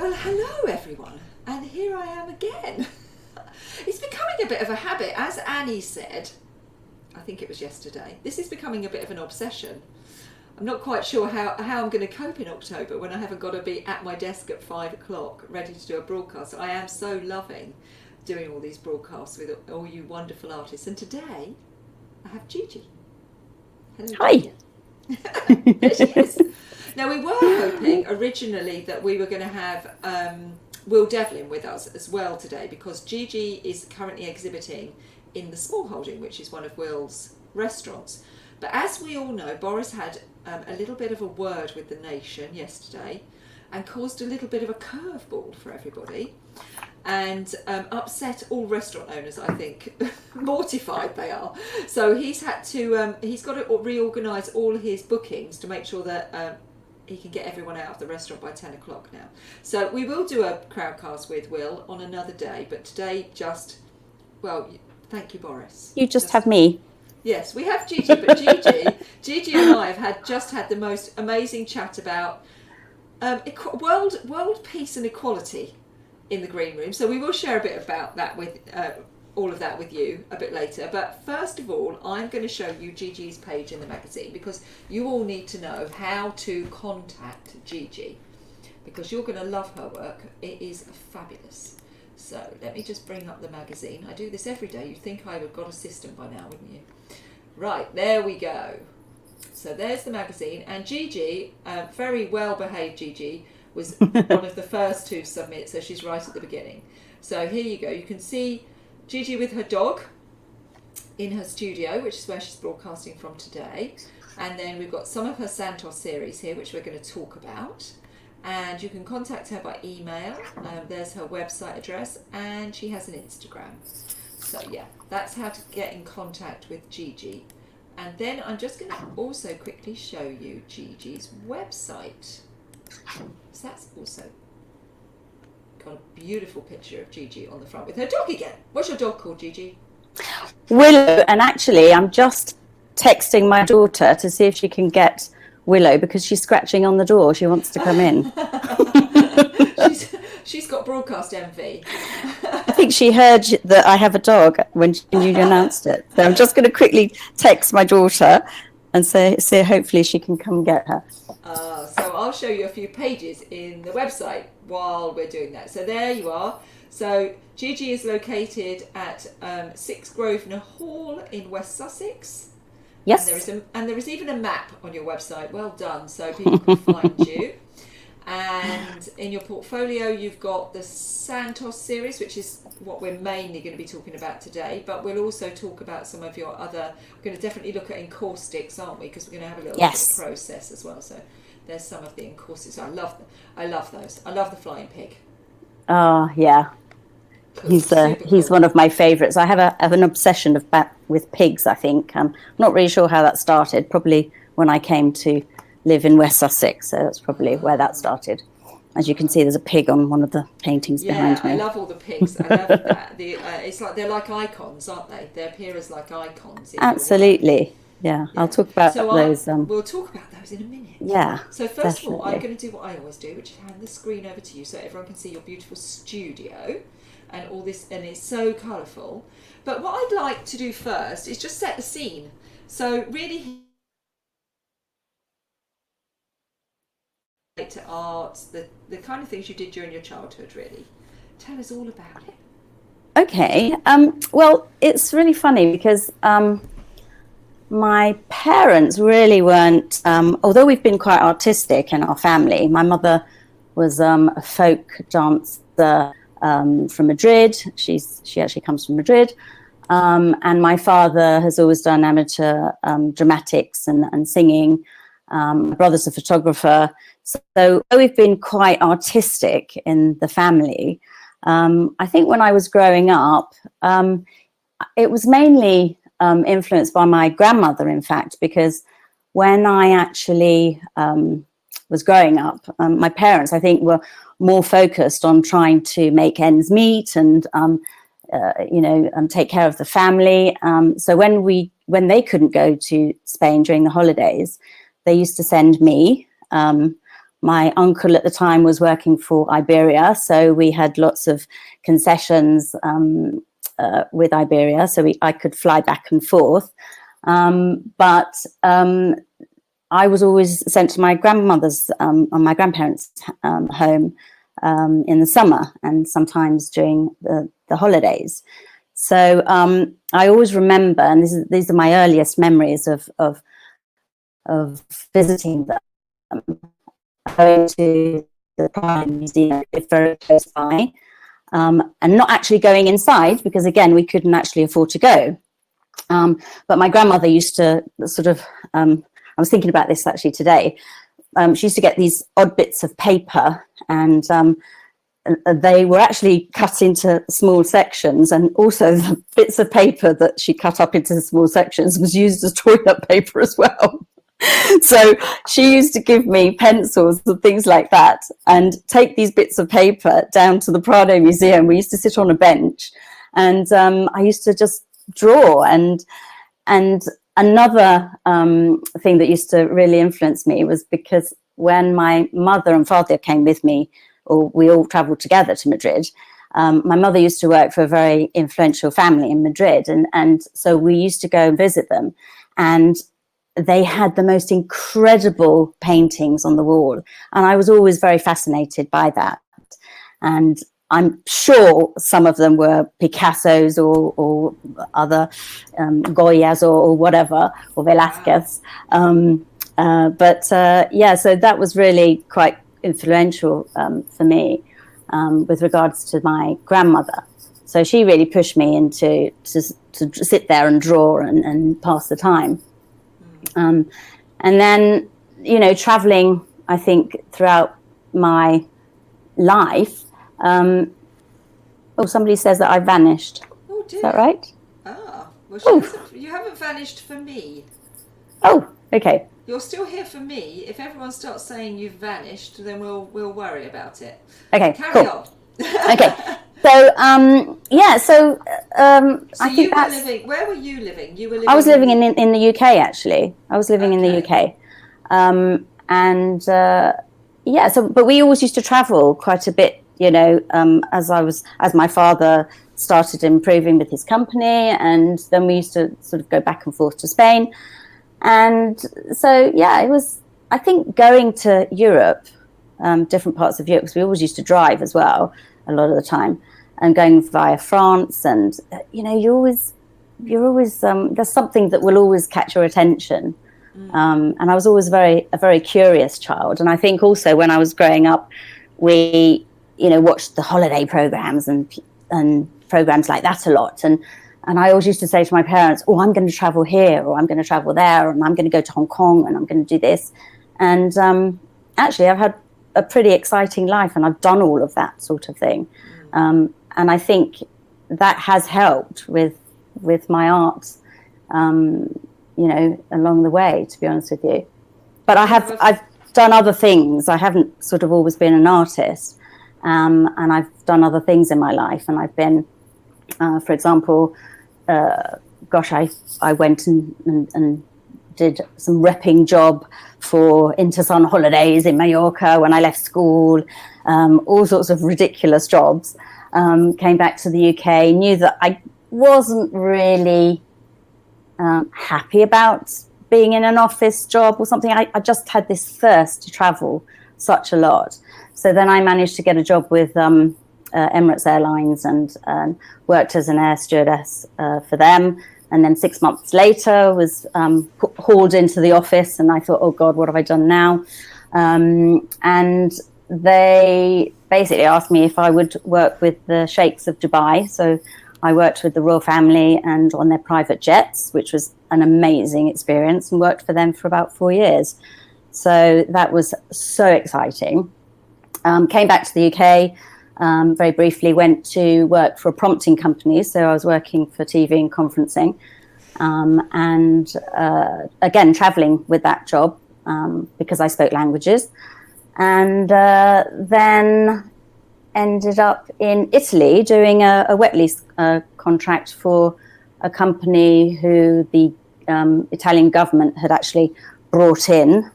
Well, hello everyone, and here I am again. It's becoming a bit of a habit, as Annie said, I think it was yesterday. This is becoming a bit of an obsession. I'm not quite sure how I'm going to cope in October when I haven't got to be at my desk at 5 o'clock ready to do a broadcast. I am so loving doing all these broadcasts with all you wonderful artists. And today I have Gigi. Hello, Hi. Gigi. There she is. Now, we were hoping originally that we were going to have Will Devlin with us as well today, because Gigi is currently exhibiting in the Small Holding, which is one of Will's restaurants. But as we all know, Boris had a little bit of a word with the nation yesterday and caused a little bit of a curveball for everybody and upset all restaurant owners, I think. Mortified they are. So he's had to, he's got to reorganise all his bookings to make sure that he can get everyone out of the restaurant by 10 o'clock now. So we will do a crowdcast with Will on another day, but today well, thank you, Boris. You just have me. Yes, we have Gigi, but Gigi and I have just had the most amazing chat about world peace and equality in the green room. So we will share a bit about that with all of that with you a bit later. But first of all, I'm going to show you Gigi's page in the magazine, because you all need to know how to contact Gigi, because you're going to love her work. It is fabulous. So let me just bring up the magazine. I do this every day. You'd think I would have got a system by now, wouldn't you? Right, there we go. So there's the magazine, and Gigi, very well behaved Gigi, was one of the first to submit, so she's right at the beginning. So here you go. You can see Gigi with her dog in her studio, which is where she's broadcasting from today. And then we've got some of her Santos series here, which we're going to talk about. And you can contact her by email. There's her website address, and she has an Instagram. So yeah, that's how to get in contact with Gigi. And then I'm just going to also quickly show you Gigi's website. So that's also got a beautiful picture of Gigi on the front with her dog again. What's your dog called, Gigi? Willow. And actually, I'm just texting my daughter to see if she can get Willow, because she's scratching on the door. She wants to come in. She's got broadcast envy. I think she heard that I have a dog when you announced it. So I'm just going to quickly text my daughter and say hopefully she can come get her. So I'll show you a few pages in the website while we're doing that. So there you are. So Gigi is located at 6 Grosvenor Hall in West Sussex. Yes. And there is even a map on your website. Well done, so people can find you. And in your portfolio, you've got the Santos series, which is what we're mainly going to be talking about today. But we'll also talk about some of your other. We're going to definitely look at encaustics, aren't we? Because we're going to have a little process as well. So there's some of the encaustics. I love those. I love the flying pig. Oh yeah. He's one of my favourites. I have an obsession with pigs, I think. I'm not really sure how that started. Probably when I came to live in West Sussex, so that's probably where that started. As you can see, there's a pig on one of the paintings behind me. Yeah, I love all the pigs. I love that. It's like they're like icons, aren't they? They appear as like icons. Absolutely. Yeah, I'll talk about those. We'll talk about those in a minute. Yeah. So first of all, I'm going to do what I always do, which is hand the screen over to you so everyone can see your beautiful studio. And all this, and it's so colourful. But what I'd like to do first is just set the scene. So really, to arts, the kind of things you did during your childhood. Really, tell us all about it. Okay. Well, it's really funny because my parents really weren't. Although we've been quite artistic in our family, my mother was a folk dancer. From Madrid. She actually comes from Madrid. And my father has always done amateur dramatics and singing. My brother's a photographer. So we've been quite artistic in the family. I think when I was growing up, it was mainly influenced by my grandmother, in fact, because when I actually was growing up, my parents, I think, were more focused on trying to make ends meet and take care of the family. So when they couldn't go to Spain during the holidays, they used to send me my uncle at the time was working for Iberia, so we had lots of concessions with Iberia, so I could fly back and forth. But I was always sent to my grandmother's or my grandparents' home in the summer and sometimes during the holidays. So I always remember, and these are my earliest memories of visiting them, going to the Prime Museum, very close by, and not actually going inside because, again, we couldn't actually afford to go. But my grandmother used to sort of, I was thinking about this actually today, she used to get these odd bits of paper, and they were actually cut into small sections, and also the bits of paper that she cut up into small sections was used as toilet paper as well. So she used to give me pencils and things like that and take these bits of paper down to the Prado Museum. We used to sit on a bench, and I used to just draw. And another thing that used to really influence me was because when my mother and father came with me, or we all travelled together to Madrid, my mother used to work for a very influential family in Madrid, and so we used to go and visit them, and they had the most incredible paintings on the wall, and I was always very fascinated by that. And I'm sure some of them were Picasso's or other Goyas or whatever, or Velázquez. Yeah, so that was really quite influential for me with regards to my grandmother. So she really pushed me into to sit there and draw and pass the time. And then, you know, traveling, I think, throughout my life. Oh, somebody says that I vanished. Oh, dear. Is that right? Ah, well, you haven't vanished for me. Oh, okay. You're still here for me. If everyone starts saying you've vanished, then we'll worry about it. Okay, Carry cool. on. Okay. So, yeah, so So I think you were living, where were you living? You were living I was living in the UK, actually. I was living in the UK. Yeah, so, but we always used to travel quite a bit, you know, as my father started improving with his company, and then we used to sort of go back and forth to Spain. And so, yeah, it was, I think, going to Europe, different parts of Europe, because we always used to drive as well a lot of the time, and going via France. And, you know, you're always there's something that will always catch your attention. And I was always a very curious child. And I think also when I was growing up, we, you know, watched the holiday programs and programs like that a lot. And I always used to say to my parents, oh, I'm going to travel here, or I'm going to travel there, and I'm going to go to Hong Kong, and I'm going to do this. And actually, I've had a pretty exciting life, and I've done all of that sort of thing. And I think that has helped with my art, you know, along the way, to be honest with you. But I've done other things. I haven't sort of always been an artist. And I've done other things in my life. And I've been, for example, I went and did some repping job for Intersun Holidays in Mallorca when I left school, all sorts of ridiculous jobs. Came back to the UK, knew that I wasn't really happy about being in an office job or something. I just had this thirst to travel such a lot. So then I managed to get a job with Emirates Airlines and worked as an air stewardess for them. And then 6 months later was hauled into the office, and I thought, oh God, what have I done now? And they basically asked me if I would work with the Sheikhs of Dubai. So I worked with the royal family and on their private jets, which was an amazing experience, and worked for them for about 4 years. So that was so exciting. Came back to the UK, very briefly went to work for a prompting company. So I was working for TV and conferencing, and again, traveling with that job because I spoke languages. And then ended up in Italy doing a wet lease contract for a company who the Italian government had actually brought in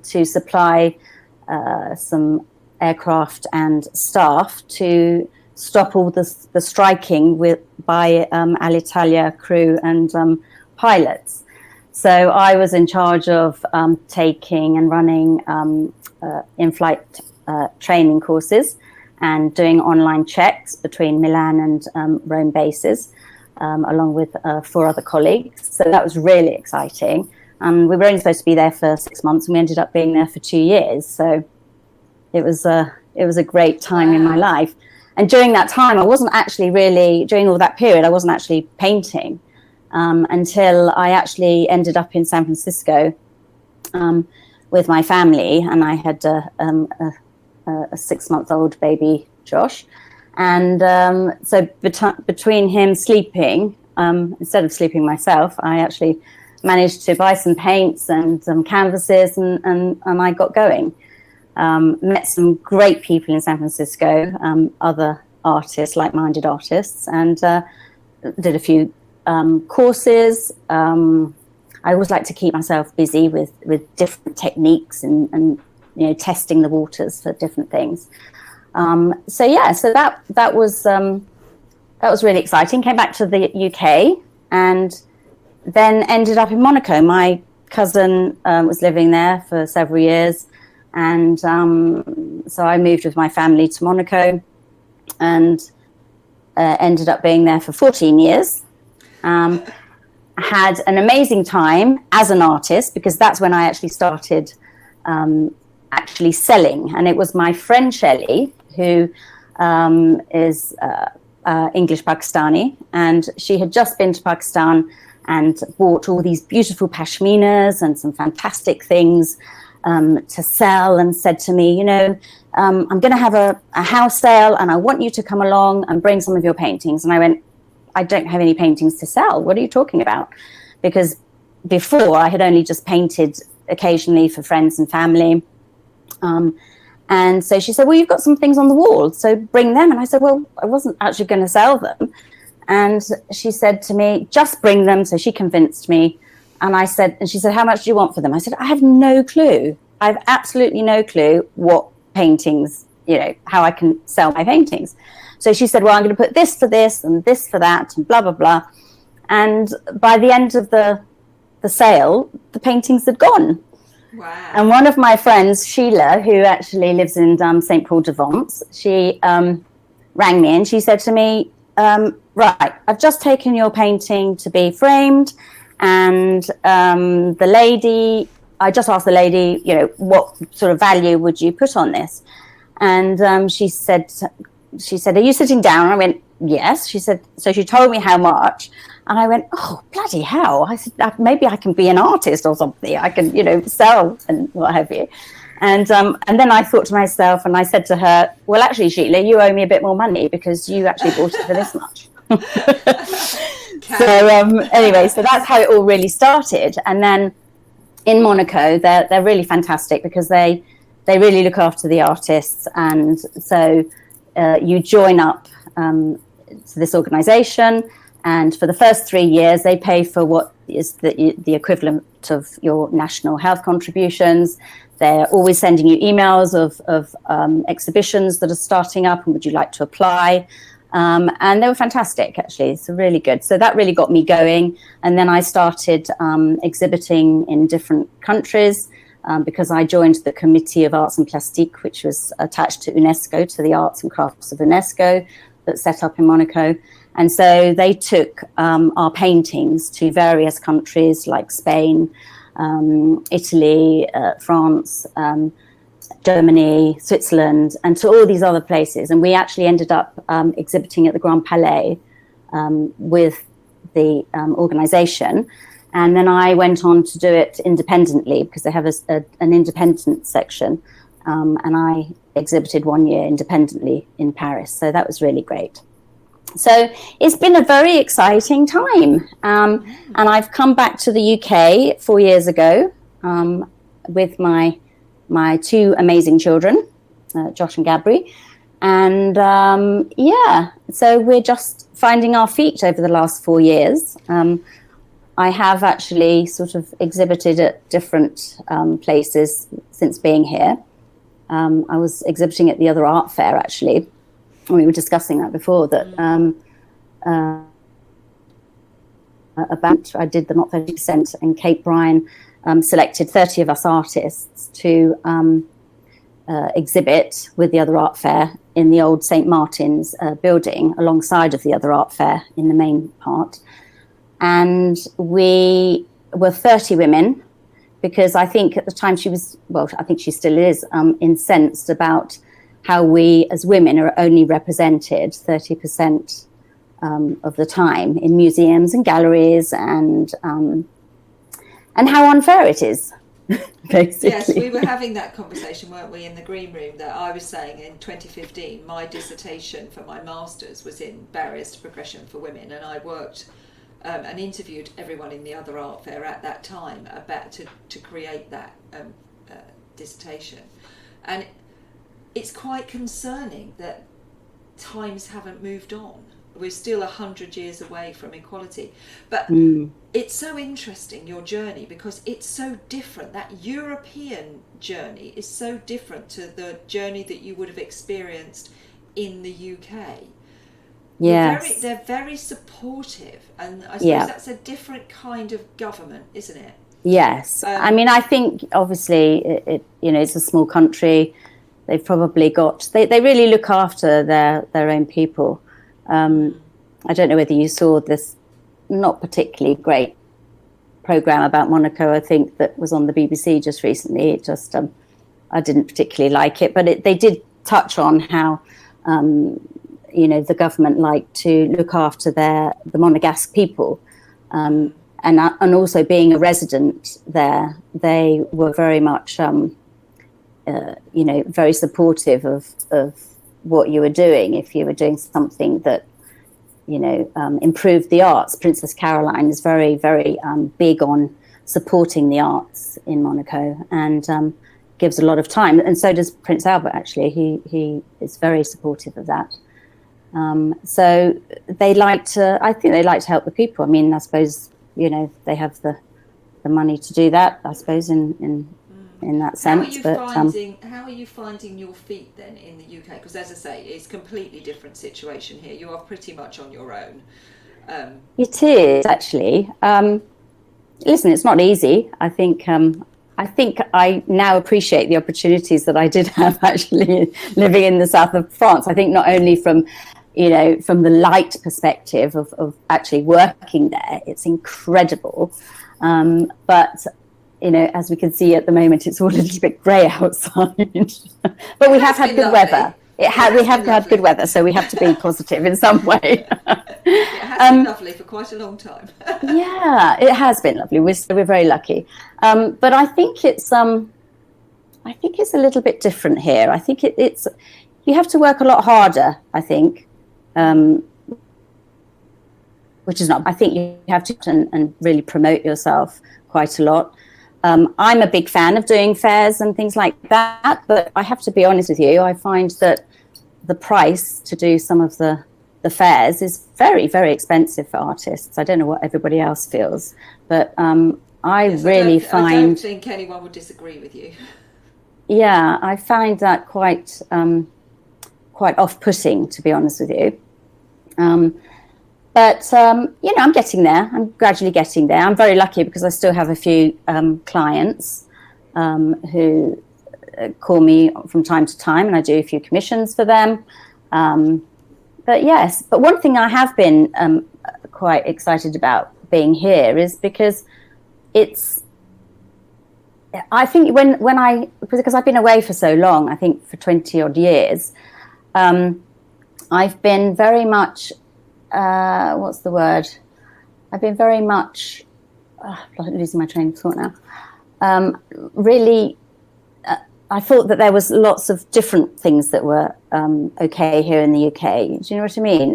to supply some aircraft and staff to stop all the striking by Alitalia crew and pilots. So I was in charge of taking and running in-flight training courses and doing online checks between Milan and Rome bases, along with 4 other colleagues. So that was really exciting. We were only supposed to be there for 6 months, and we ended up being there for 2 years. So it was a great time in my life. And during that time, I wasn't actually really, during all that period, I wasn't actually painting until I actually ended up in San Francisco with my family. And I had a 6-month-old baby, Josh. And so between him sleeping, instead of sleeping myself, I actually managed to buy some paints and some canvases, and I got going. Met some great people in San Francisco, other artists, like-minded artists, and did a few courses. I always like to keep myself busy with different techniques and testing the waters for different things. So that was really exciting. Came back to the UK and then ended up in Monaco. My cousin was living there for several years. And so I moved with my family to Monaco and ended up being there for 14 years. Had an amazing time as an artist, because that's when I actually started actually selling. And it was my friend Shelley, who is English Pakistani, and she had just been to Pakistan and bought all these beautiful pashminas and some fantastic things to sell, and said to me, I'm going to have a house sale and I want you to come along and bring some of your paintings. And I went, I don't have any paintings to sell. What are you talking about? Because before I had only just painted occasionally for friends and family. And so she said, well, you've got some things on the wall, so bring them. And I said, well, I wasn't actually going to sell them. And she said to me, just bring them. So she convinced me. And she said, how much do you want for them? I said, I have no clue. I have absolutely no clue what paintings, how I can sell my paintings. So she said, well, I'm going to put this for this and this for that and blah, blah, blah. And by the end of the sale, the paintings had gone. Wow. And one of my friends, Sheila, who actually lives in St. Paul de Vence, she rang me and she said to me, right, I've just taken your painting to be framed. And I just asked the lady, what sort of value would you put on this? And she said, are you sitting down? And I went, yes. She said, so she told me how much. And I went, oh, bloody hell. I said, maybe I can be an artist or something. I can, sell and what have you. And then I thought to myself, and I said to her, well, actually, Sheila, you owe me a bit more money because you actually bought it for this much. So anyway, so that's how it all really started. And then in Monaco, they're really fantastic because they really look after the artists. And so you join up to this organization, and for the first 3 years they pay for what is the equivalent of your national health contributions. They're always sending you emails of exhibitions that are starting up, and would you like to apply? And they were fantastic, actually. So really good. So that really got me going. And then I started exhibiting in different countries because I joined the Committee of Arts and Plastique, which was attached to UNESCO, to the Arts and Crafts of UNESCO, that's set up in Monaco. And so they took our paintings to various countries like Spain, Italy, France, Germany, Switzerland, and to all these other places. And we actually ended up exhibiting at the Grand Palais with the organization. And then I went on to do it independently because they have an independent section. And I exhibited 1 year independently in Paris. So that was really great. So it's been a very exciting time. And I've come back to the UK 4 years ago with my 2 amazing children, Josh and Gabri. And so we're just finding our feet over the last 4 years. I have actually sort of exhibited at different places since being here. I was exhibiting at the other art fair, actually, and we were discussing that before, that I did the Not 30%, and Kate Bryan selected 30 of us artists to exhibit with the other art fair in the old St. Martin's building alongside of the other art fair in the main part. And we were 30 women, because I think at the time she was, well, I think she still is, incensed about how we as women are only represented 30% of the time in museums and galleries, and how unfair it is. Basically. Yes, we were having that conversation, weren't we, in the green room, that I was saying in 2015 my dissertation for my master's was in barriers to progression for women, and I worked and interviewed everyone in the other art fair at that time about to create that dissertation. And it's quite concerning that times haven't moved on. We're still 100 years away from equality. But it's so interesting, your journey, because it's so different. That European journey is so different to the journey that you would have experienced in the UK. Yes. They're very supportive, and I suppose that's a different kind of government, isn't it? Yes. I mean, I think obviously it it's a small country. They've probably got, they really look after their own people. I don't know whether you saw this not particularly great program about Monaco, I think, that was on the BBC just recently. It just, I didn't particularly like it, but they did touch on how, the government like to look after the Monegasque people. And also being a resident there, they were very much, very supportive of what you were doing. If you were doing something that, improved the arts. Princess Caroline is very, very big on supporting the arts in Monaco, and gives a lot of time. And so does Prince Albert, actually. He is very supportive of that. So they like to, I think they like to help the people. I mean, I suppose, they have the money to do that, I suppose, in that sense. How are you finding your feet then in the UK? Because as I say, it's a completely different situation here. You are pretty much on your own. It is, actually. Listen, it's not easy. I think I now appreciate the opportunities that I did have, actually, living in the south of France. I think not only from the light perspective of actually working there, it's incredible. But as we can see at the moment, it's all a little bit grey outside. But we have had good weather. We have had good weather, so we have to be positive in some way. It has been lovely for quite a long time. Yeah, it has been lovely. We're very lucky. But I think it's a little bit different here. I think it's you have to work a lot harder, I think. Which is not. I think you have to and really promote yourself quite a lot. I'm a big fan of doing fairs and things like that, but I have to be honest with you, I find that the price to do some of the fairs is very, very expensive for artists. I don't know what everybody else feels, but I don't think anyone would disagree with you. Yeah, I find that quite off-putting, to be honest with you. But, I'm getting there. I'm gradually getting there. I'm very lucky because I still have a few clients who call me from time to time, and I do a few commissions for them. But one thing I have been quite excited about being here is because I think because I've been away for so long, I think for 20 odd years, I've been very much, what's the word? I've been very much, losing my train of thought now. Really, I thought that there was lots of different things that were okay here in the UK. Do you know what I mean?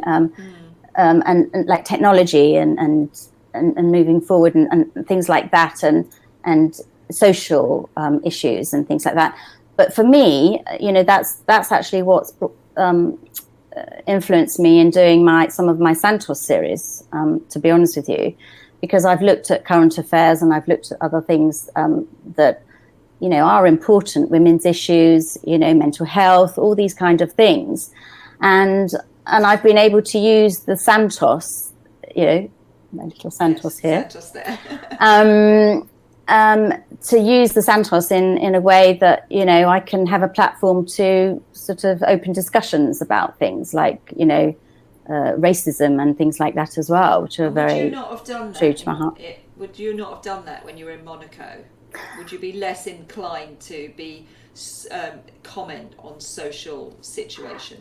And like technology and moving forward and things like that, and social issues and things like that. But for me, that's actually what's influenced me in doing some of my Santos series, to be honest with you, because I've looked at current affairs and I've looked at other things that are important, women's issues, mental health, all these kind of things. And I've been able to use the Santos, my little Santos here. Santos there. To use the Santos in a way that, I can have a platform to sort of open discussions about things like, racism and things like that as well, which are very true to my heart. Would you not have done that when you were in Monaco? Would you be less inclined to be comment on social situations?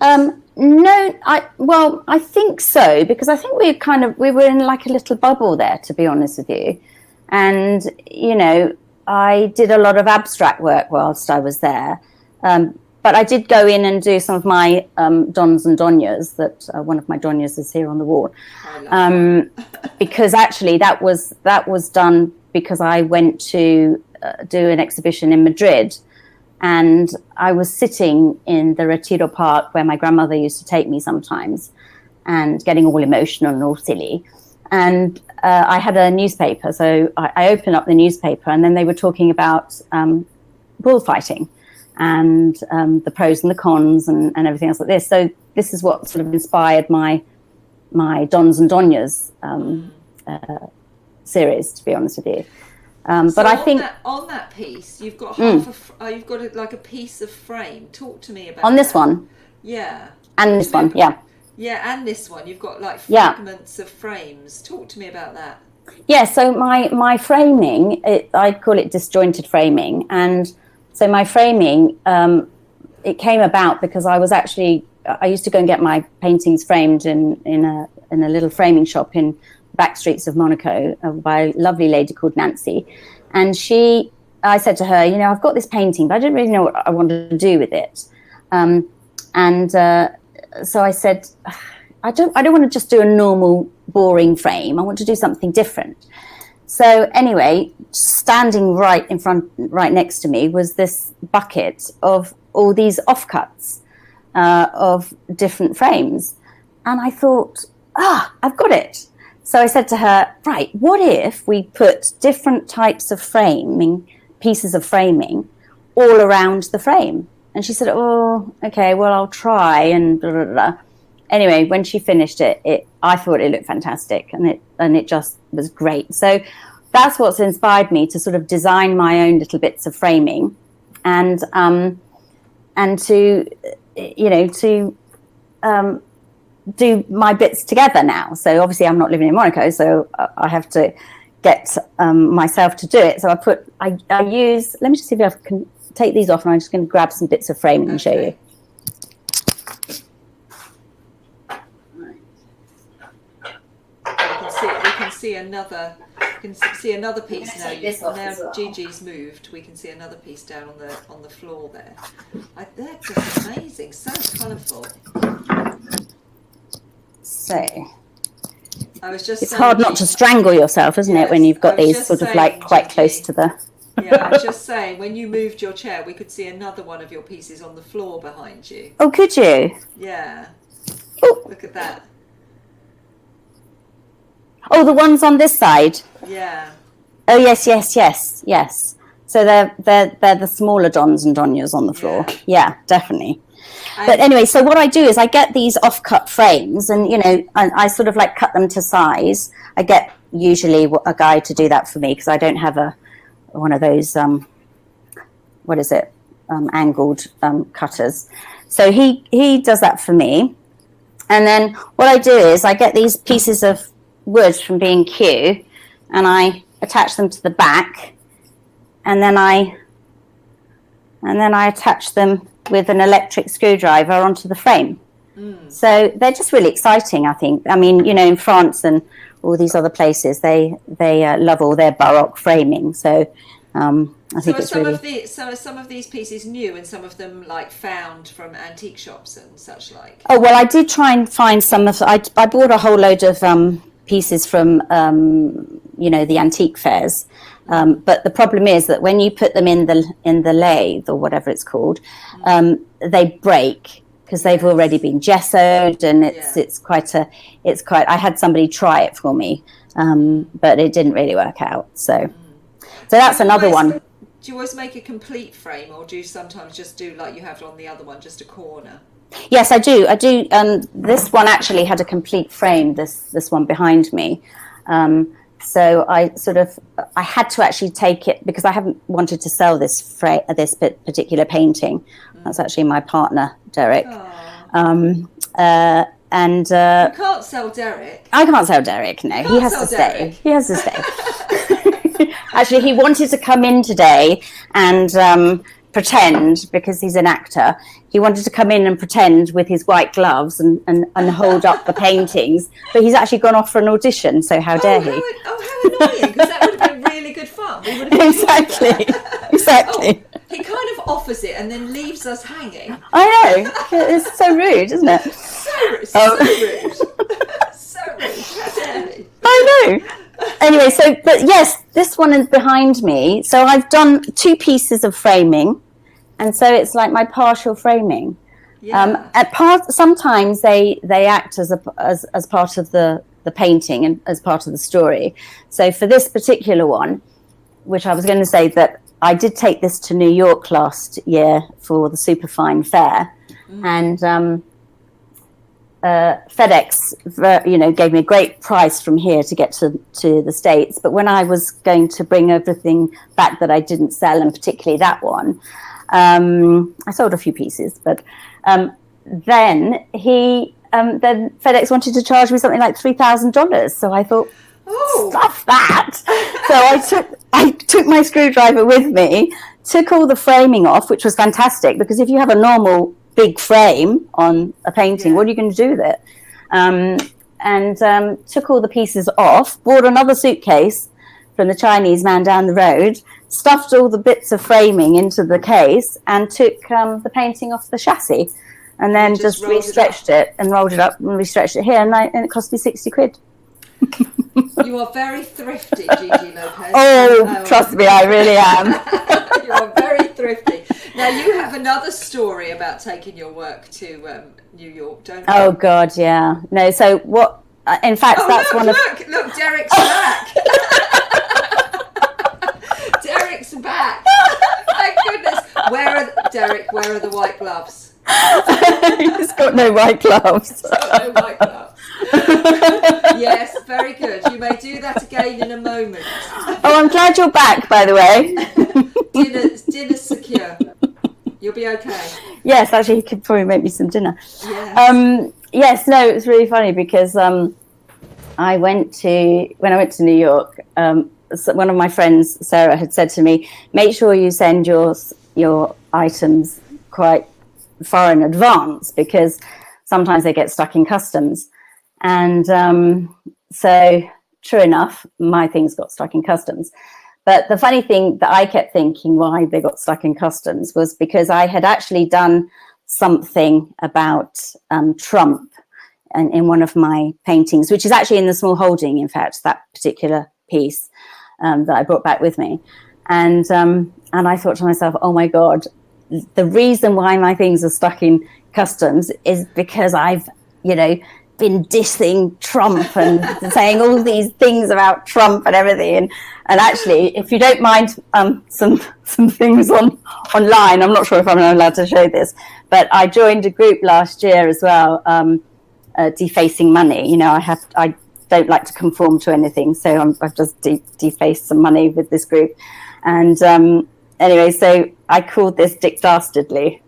No, I think so, because I think we were in like a little bubble there, to be honest with you. And, I did a lot of abstract work whilst I was there. But I did go in and do some of my dons and donias, that one of my donias is here on the wall. Because actually that was done because I went to do an exhibition in Madrid, and I was sitting in the Retiro Park where my grandmother used to take me sometimes, and getting all emotional and all silly. And I had a newspaper, so I opened up the newspaper, and then they were talking about bullfighting and the pros and the cons and everything else like this. So this is what sort of inspired my Dons and Donias series, to be honest with you. But I think on that piece, you've got you've got like a piece of frame. Talk to me about on this one. Yeah. And this one, yeah. Yeah, and this one. You've got like fragments of frames. Talk to me about that. Yeah, so my framing, I call it disjointed framing. And so my framing, it came about because I used to go and get my paintings framed in a little framing shop in back streets of Monaco by a lovely lady called Nancy. And I said to her, I've got this painting, but I didn't really know what I wanted to do with it. So I said, I don't want to just do a normal, boring frame. I want to do something different. So anyway, standing right next to me was this bucket of all these offcuts of different frames. And I thought, I've got it. So I said to her, right, what if we put different types of pieces of framing all around the frame? And she said, oh, okay, well, I'll try, and blah, blah, blah. Anyway, when she finished it, I thought it looked fantastic, and it just was great. So that's what's inspired me to sort of design my own little bits of framing, and to do my bits together now. So obviously I'm not living in Monaco, so I have to get myself to do it. So I use, let me just see if I can take these off, and I'm just going to grab some bits of framing and show you. We can see another piece now. Now well. Gigi's moved. We can see another piece down on the floor there. They're just amazing. So colourful. So it's saying, hard not to strangle yourself, isn't it, when you've got these sort of like quite Gigi, close to the... Yeah, I was just saying, when you moved your chair, we could see another one of your pieces on the floor behind you. Oh, could you? Yeah. Oh. Look at that. Oh, the ones on this side? Yeah. Oh, yes. So they're the smaller Dons and Donias on the floor. Yeah, definitely. But anyway, so what I do is I get these off-cut frames, and, I sort of like cut them to size. I get usually a guy to do that for me, because I don't have one of those, angled cutters. So he does that for me. And then what I do is I get these pieces of wood from B&Q, and I attach them to the back, and then I attach them with an electric screwdriver onto the frame. So they're just really exciting, I think. I mean, in France and all these other places, they love all their Baroque framing. So I think it's really... So are some of these pieces new, and some of them like found from antique shops and such like? Oh, well, I did try and find some of... I bought a whole load of pieces from, the antique fairs. But the problem is that when you put them in the lathe, or whatever it's called, they break, because they've already been gessoed, and it's quite. I had somebody try it for me, but it didn't really work out. So that's another one. do you always make a complete frame, or do you sometimes just do like you have on the other one, just a corner? Yes, I do. This one actually had a complete frame. This one behind me. So I had to actually take it because I haven't wanted to sell this particular painting. That's actually my partner, Derek. You can't sell Derek. I can't sell Derek. No, he has to stay. He has to stay. Actually, he wanted to come in today and pretend, because he's an actor. He wanted to come in and pretend with his white gloves and hold up the paintings, but he's actually gone off for an audition. So how dare he? How annoying! Because that would have been really good fun. We would have exactly. He kind of offers it and then leaves us hanging. I know. It's so rude, isn't it? So rude. So rude. How dare he? I know. Anyway, but yes, this one is behind me. So I've done 2 pieces of framing, and so it's like my partial framing. Yeah. Sometimes they act as part of the painting and as part of the story. So for this particular one, which I was going to say that I did take this to New York last year for the Superfine Fair, and FedEx, gave me a great price from here to get to the States. But when I was going to bring everything back that I didn't sell, and particularly that one, I sold a few pieces. But then FedEx wanted to charge me something like $3,000. So I thought, stuff that. So I took my screwdriver with me, took all the framing off, which was fantastic, because if you have a normal big frame on a painting, what are you going to do with it? And took all the pieces off, bought another suitcase from the Chinese man down the road, stuffed all the bits of framing into the case, and took the painting off the chassis, and then just restretched it and rolled it up and restretched it here, and it cost me 60 quid. You are very thrifty, Gigi Lopez. Oh, trust me, I really am. You are very thrifty. Now, you have another story about taking your work to New York, don't you? Oh, God, yeah. No, so what... in fact, that's one of... Look, Derek's back. Derek's back. Thank goodness. Derek, where are the white gloves? He's got no white gloves. He's got no white gloves. Yes, very good. You may do that again in a moment. Oh, I'm glad you're back, by the way. Dinner's secure. You'll be okay. Yes, actually, he could probably make me some dinner. Yes. Yes, no, it was really funny because when I went to New York, one of my friends, Sarah, had said to me, make sure you send your items quite far in advance, because sometimes they get stuck in customs. And so true enough, my things got stuck in customs. But the funny thing that I kept thinking why they got stuck in customs was because I had actually done something about Trump in one of my paintings, which is actually in the small holding, in fact, that particular piece that I brought back with me. And I thought to myself, oh my God, the reason why my things are stuck in customs is because I've, been dissing Trump and saying all these things about Trump and everything. And actually, if you don't mind some things online, I'm not sure if I'm allowed to show this, but I joined a group last year as well, defacing money. I don't like to conform to anything, so I've just defaced some money with this group. And anyway, so I called this Dick Dastardly.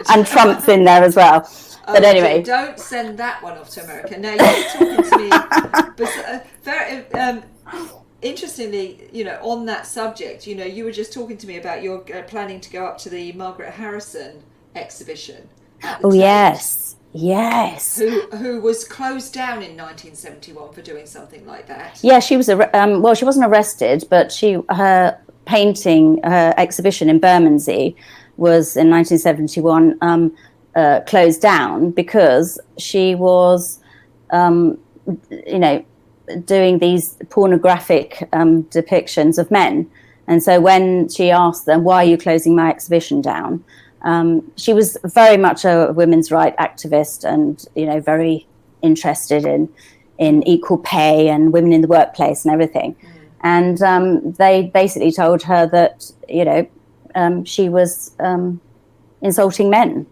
And Trump's in there as well. But anyway, don't send that one off to America. Now you're talking to me, but very interestingly, on that subject, you were just talking to me about your planning to go up to the Margaret Harrison exhibition. Oh yes. Who was closed down in 1971 for doing something like that? Yeah, she was. She wasn't arrested, but her exhibition in Bermondsey was in 1971 closed down because she was, doing these pornographic depictions of men. And so when she asked them, why are you closing my exhibition down? She was very much a women's rights activist and, very interested in equal pay and women in the workplace and everything. and they basically told her that, you know, she was insulting men.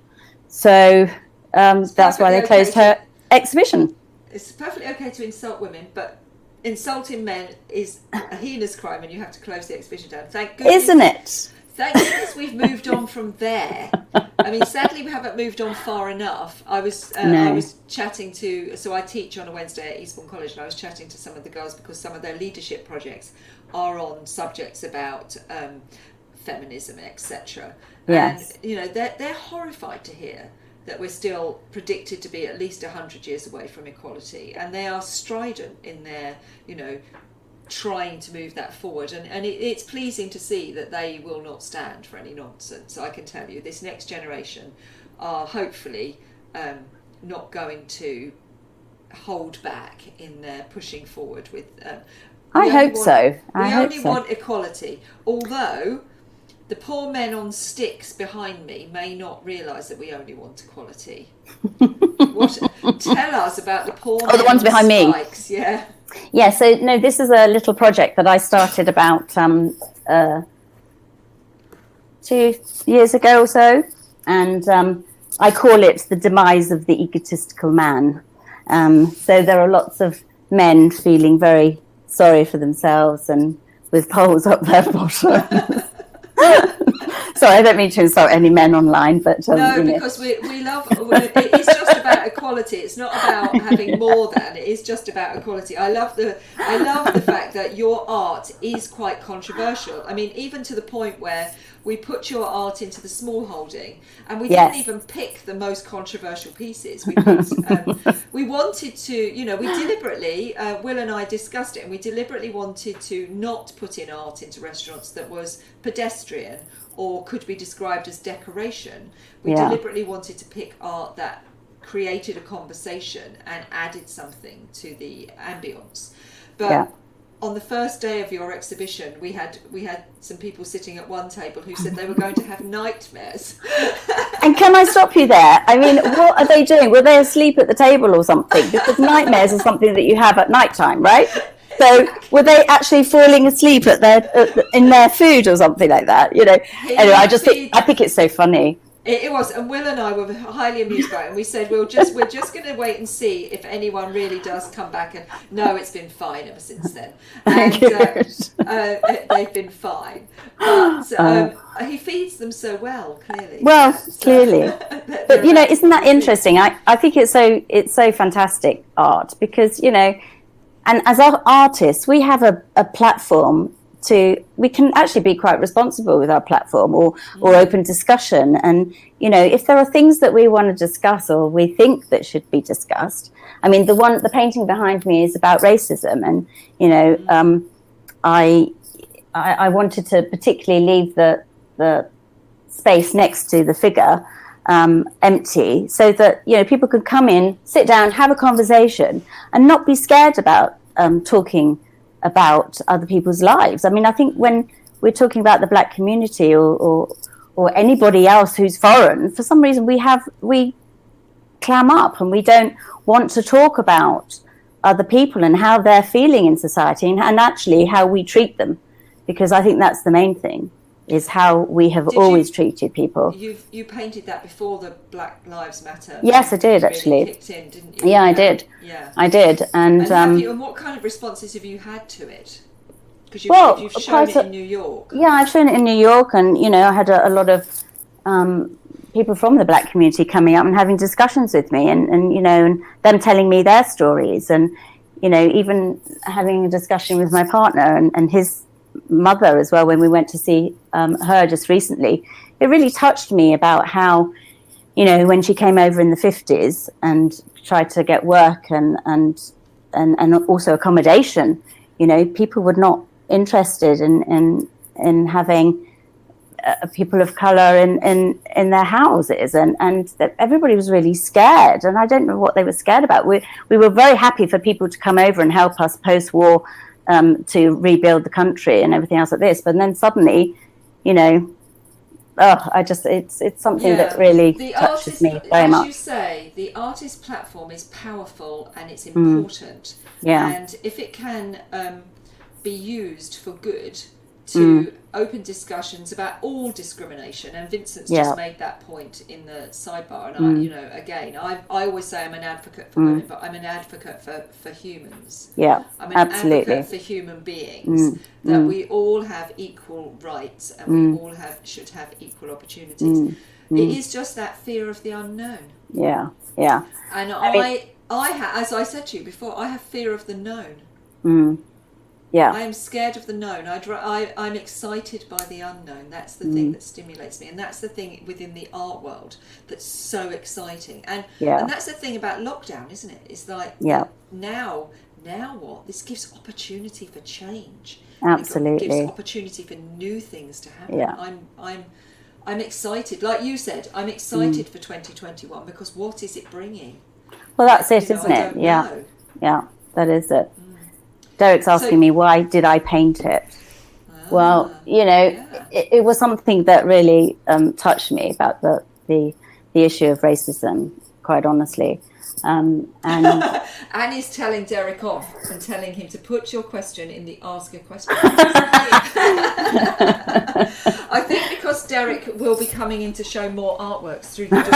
So that's why they closed her exhibition. It's perfectly okay to insult women, but insulting men is a heinous crime, and you have to close the exhibition down. Thank goodness. Isn't it? Thank goodness we've moved on from there. I mean, sadly, we haven't moved on far enough. I was chatting to, so I teach on a Wednesday at Eastbourne College, and I was chatting to some of the girls because some of their leadership projects are on subjects about feminism, etc. Yes. And, you know, they're horrified to hear that we're still predicted to be at least 100 years away from equality, and they are strident in their, you know, trying to move that forward, and it's pleasing to see that they will not stand for any nonsense. I can tell you this next generation are hopefully not going to hold back in their pushing forward with I hope so. We only want equality, although the poor men on sticks behind me may not realise that we only want equality. Tell us about the poor men the ones behind spikes. me. Yeah. Yeah, so no, this is a little project that I started about 2 years ago or so, and I call it the demise of the egotistical man. So there are lots of men feeling very sorry for themselves and with poles up their bottom. Sorry, I don't mean to insult any men online, but no, because we love. It's just about equality. It's not about having more than. It is just about equality. I love the fact that your art is quite controversial. I mean, even to the point where we put your art into the small holding, and we didn't even pick the most controversial pieces. We wanted to, you know, we deliberately, Will and I discussed it, and we deliberately wanted to not put in art into restaurants that was pedestrian or could be described as decoration. We deliberately wanted to pick art that created a conversation and added something to the ambience. But on the first day of your exhibition, we had some people sitting at one table who said they were going to have nightmares. And can I stop you there? I mean, what are they doing? Were they asleep at the table or something? Because nightmares is something that you have at night time, right? So were they actually falling asleep in their food or something like that? You know. Anyway, I think it's so funny. It was, and Will and I were highly amused by it, and we said we're just going to wait and see if anyone really does come back. And no, it's been fine ever since then, and they've been fine. But he feeds them so well, clearly. Well, clearly, but you know, isn't that interesting? I think it's so fantastic art because, you know, and as artists, we have a platform. We can actually be quite responsible with our platform or open discussion. And, you know, if there are things that we want to discuss or we think that should be discussed, I mean, the painting behind me is about racism. And, you know, I wanted to particularly leave the space next to the figure empty so that, you know, people could come in, sit down, have a conversation and not be scared about talking about other people's lives. I mean, I think when we're talking about the Black community or anybody else who's foreign, for some reason we clam up and we don't want to talk about other people and how they're feeling in society and actually how we treat them, because I think that's the main thing, is how we have always treated people. You painted that before the Black Lives Matter. Yes, I did actually. Kicked in, didn't you? Yeah, I did. Yeah, I did. And what kind of responses have you had to it? Because you've shown it in New York. Yeah, I've shown it in New York, and you know, I had a lot of people from the Black community coming up and having discussions with me, and you know, and them telling me their stories, and you know, even having a discussion with my partner and his mother as well when we went to see her just recently. It really touched me about how, you know, when she came over in the 50s and tried to get work and also accommodation, you know, people were not interested in having people of color in their houses, and that everybody was really scared, and I don't know what they were scared about. We were very happy for people to come over and help us post-war to rebuild the country and everything else like this, but then suddenly, you know, it's something that really touches me very much. As you say, the artist platform is powerful and it's important. Yeah. And if it can be used for good to open discussions about all discrimination. And Vincent's just made that point in the sidebar. And I, you know, again, I always say I'm an advocate for women, but I'm an advocate for humans. Yeah, I'm an advocate for human beings, that we all have equal rights and we all should have equal opportunities. It is just that fear of the unknown. Yeah, yeah. And I as I said to you before, I have fear of the known. Yeah. I am scared of the known. I'm excited by the unknown. That's the thing that stimulates me, and that's the thing within the art world that's so exciting. And that's the thing about lockdown, isn't it? It's like now what? This gives opportunity for change. Absolutely. It gives opportunity for new things to happen. Yeah. I'm excited. Like you said, I'm excited for 2021 because what is it bringing? Well, that's it, isn't it? Yeah. Know. Yeah, that is it. Derek's asking me, why did I paint it? Well, you know, it was something that really touched me about the issue of racism, quite honestly. And Annie's telling Derek off and telling him to put your question in the ask a question. I think because Derek will be coming in to show more artworks through the door, we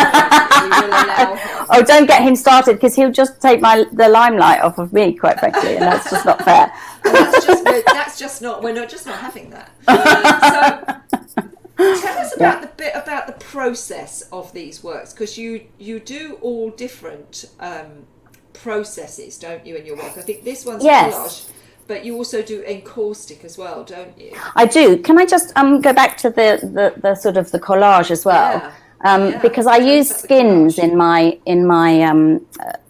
will allow him. Oh, don't get him started, because he'll just take the limelight off of me, quite frankly, and that's just not fair. We're not having that. So tell us about the process of these works, because you do all different processes, don't you, in your work? I think this one's collage, but you also do encaustic as well, don't you? I do. Can I just go back to the sort of the collage as well? Because I use skins in my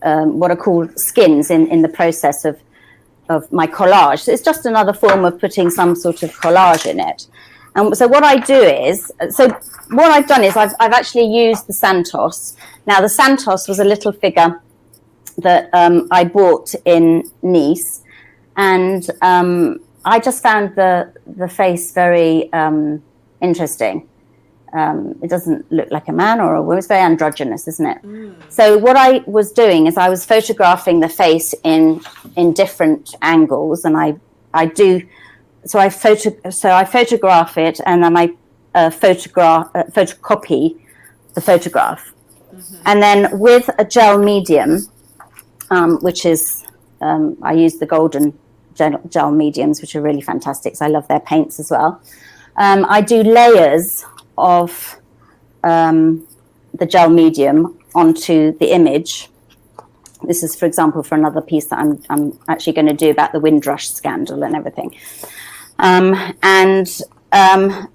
what are called skins in the process of my collage. So it's just another form of putting some sort of collage in it. And so what I do is, what I've done is I've actually used the Santos. Now, the Santos was a little figure that I bought in Nice, and I just found the face very interesting. It doesn't look like a man or a woman. It's very androgynous, isn't it? So what I was doing is I was photographing the face in different angles, and I photograph it, and then I photocopy the photograph, and then with a gel medium, which is I use the golden gel mediums, which are really fantastic. So I love their paints as well. I do layers of the gel medium onto the image. This is, for example, for another piece that I'm actually going to do about the Windrush scandal and everything.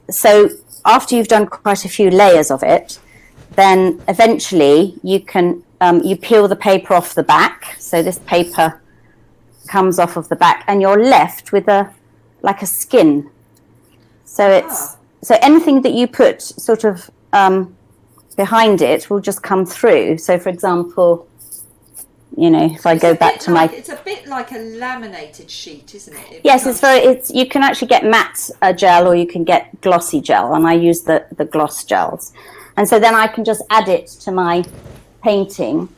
So after you've done quite a few layers of it, then eventually you can you peel the paper off the back. So this paper comes off of the back, and you're left with a skin. So so anything that you put sort of behind it will just come through. So, for example, you know, if I go back to it's a bit like a laminated sheet, isn't it? Yes, you can actually get matte gel, or you can get glossy gel, and I use the gloss gels. And so then I can just add it to my painting,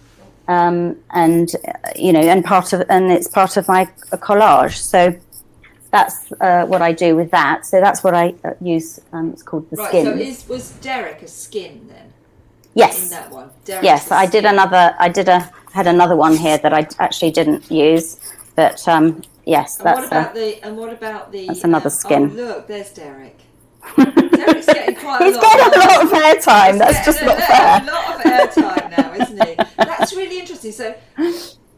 and you know, and it's part of my collage. So that's what I do with that. So that's what I use. It's called the skin. Right. So was Derek a skin then? Yes. In that one. Yes, I did another. Had another one here that I actually didn't use, but yes, that's. What about the? That's another skin. Oh, look, there's Derek. Derek's getting quite a lot. He's getting a lot of airtime. That's just not fair. A lot of airtime now, isn't he? That's really interesting. So,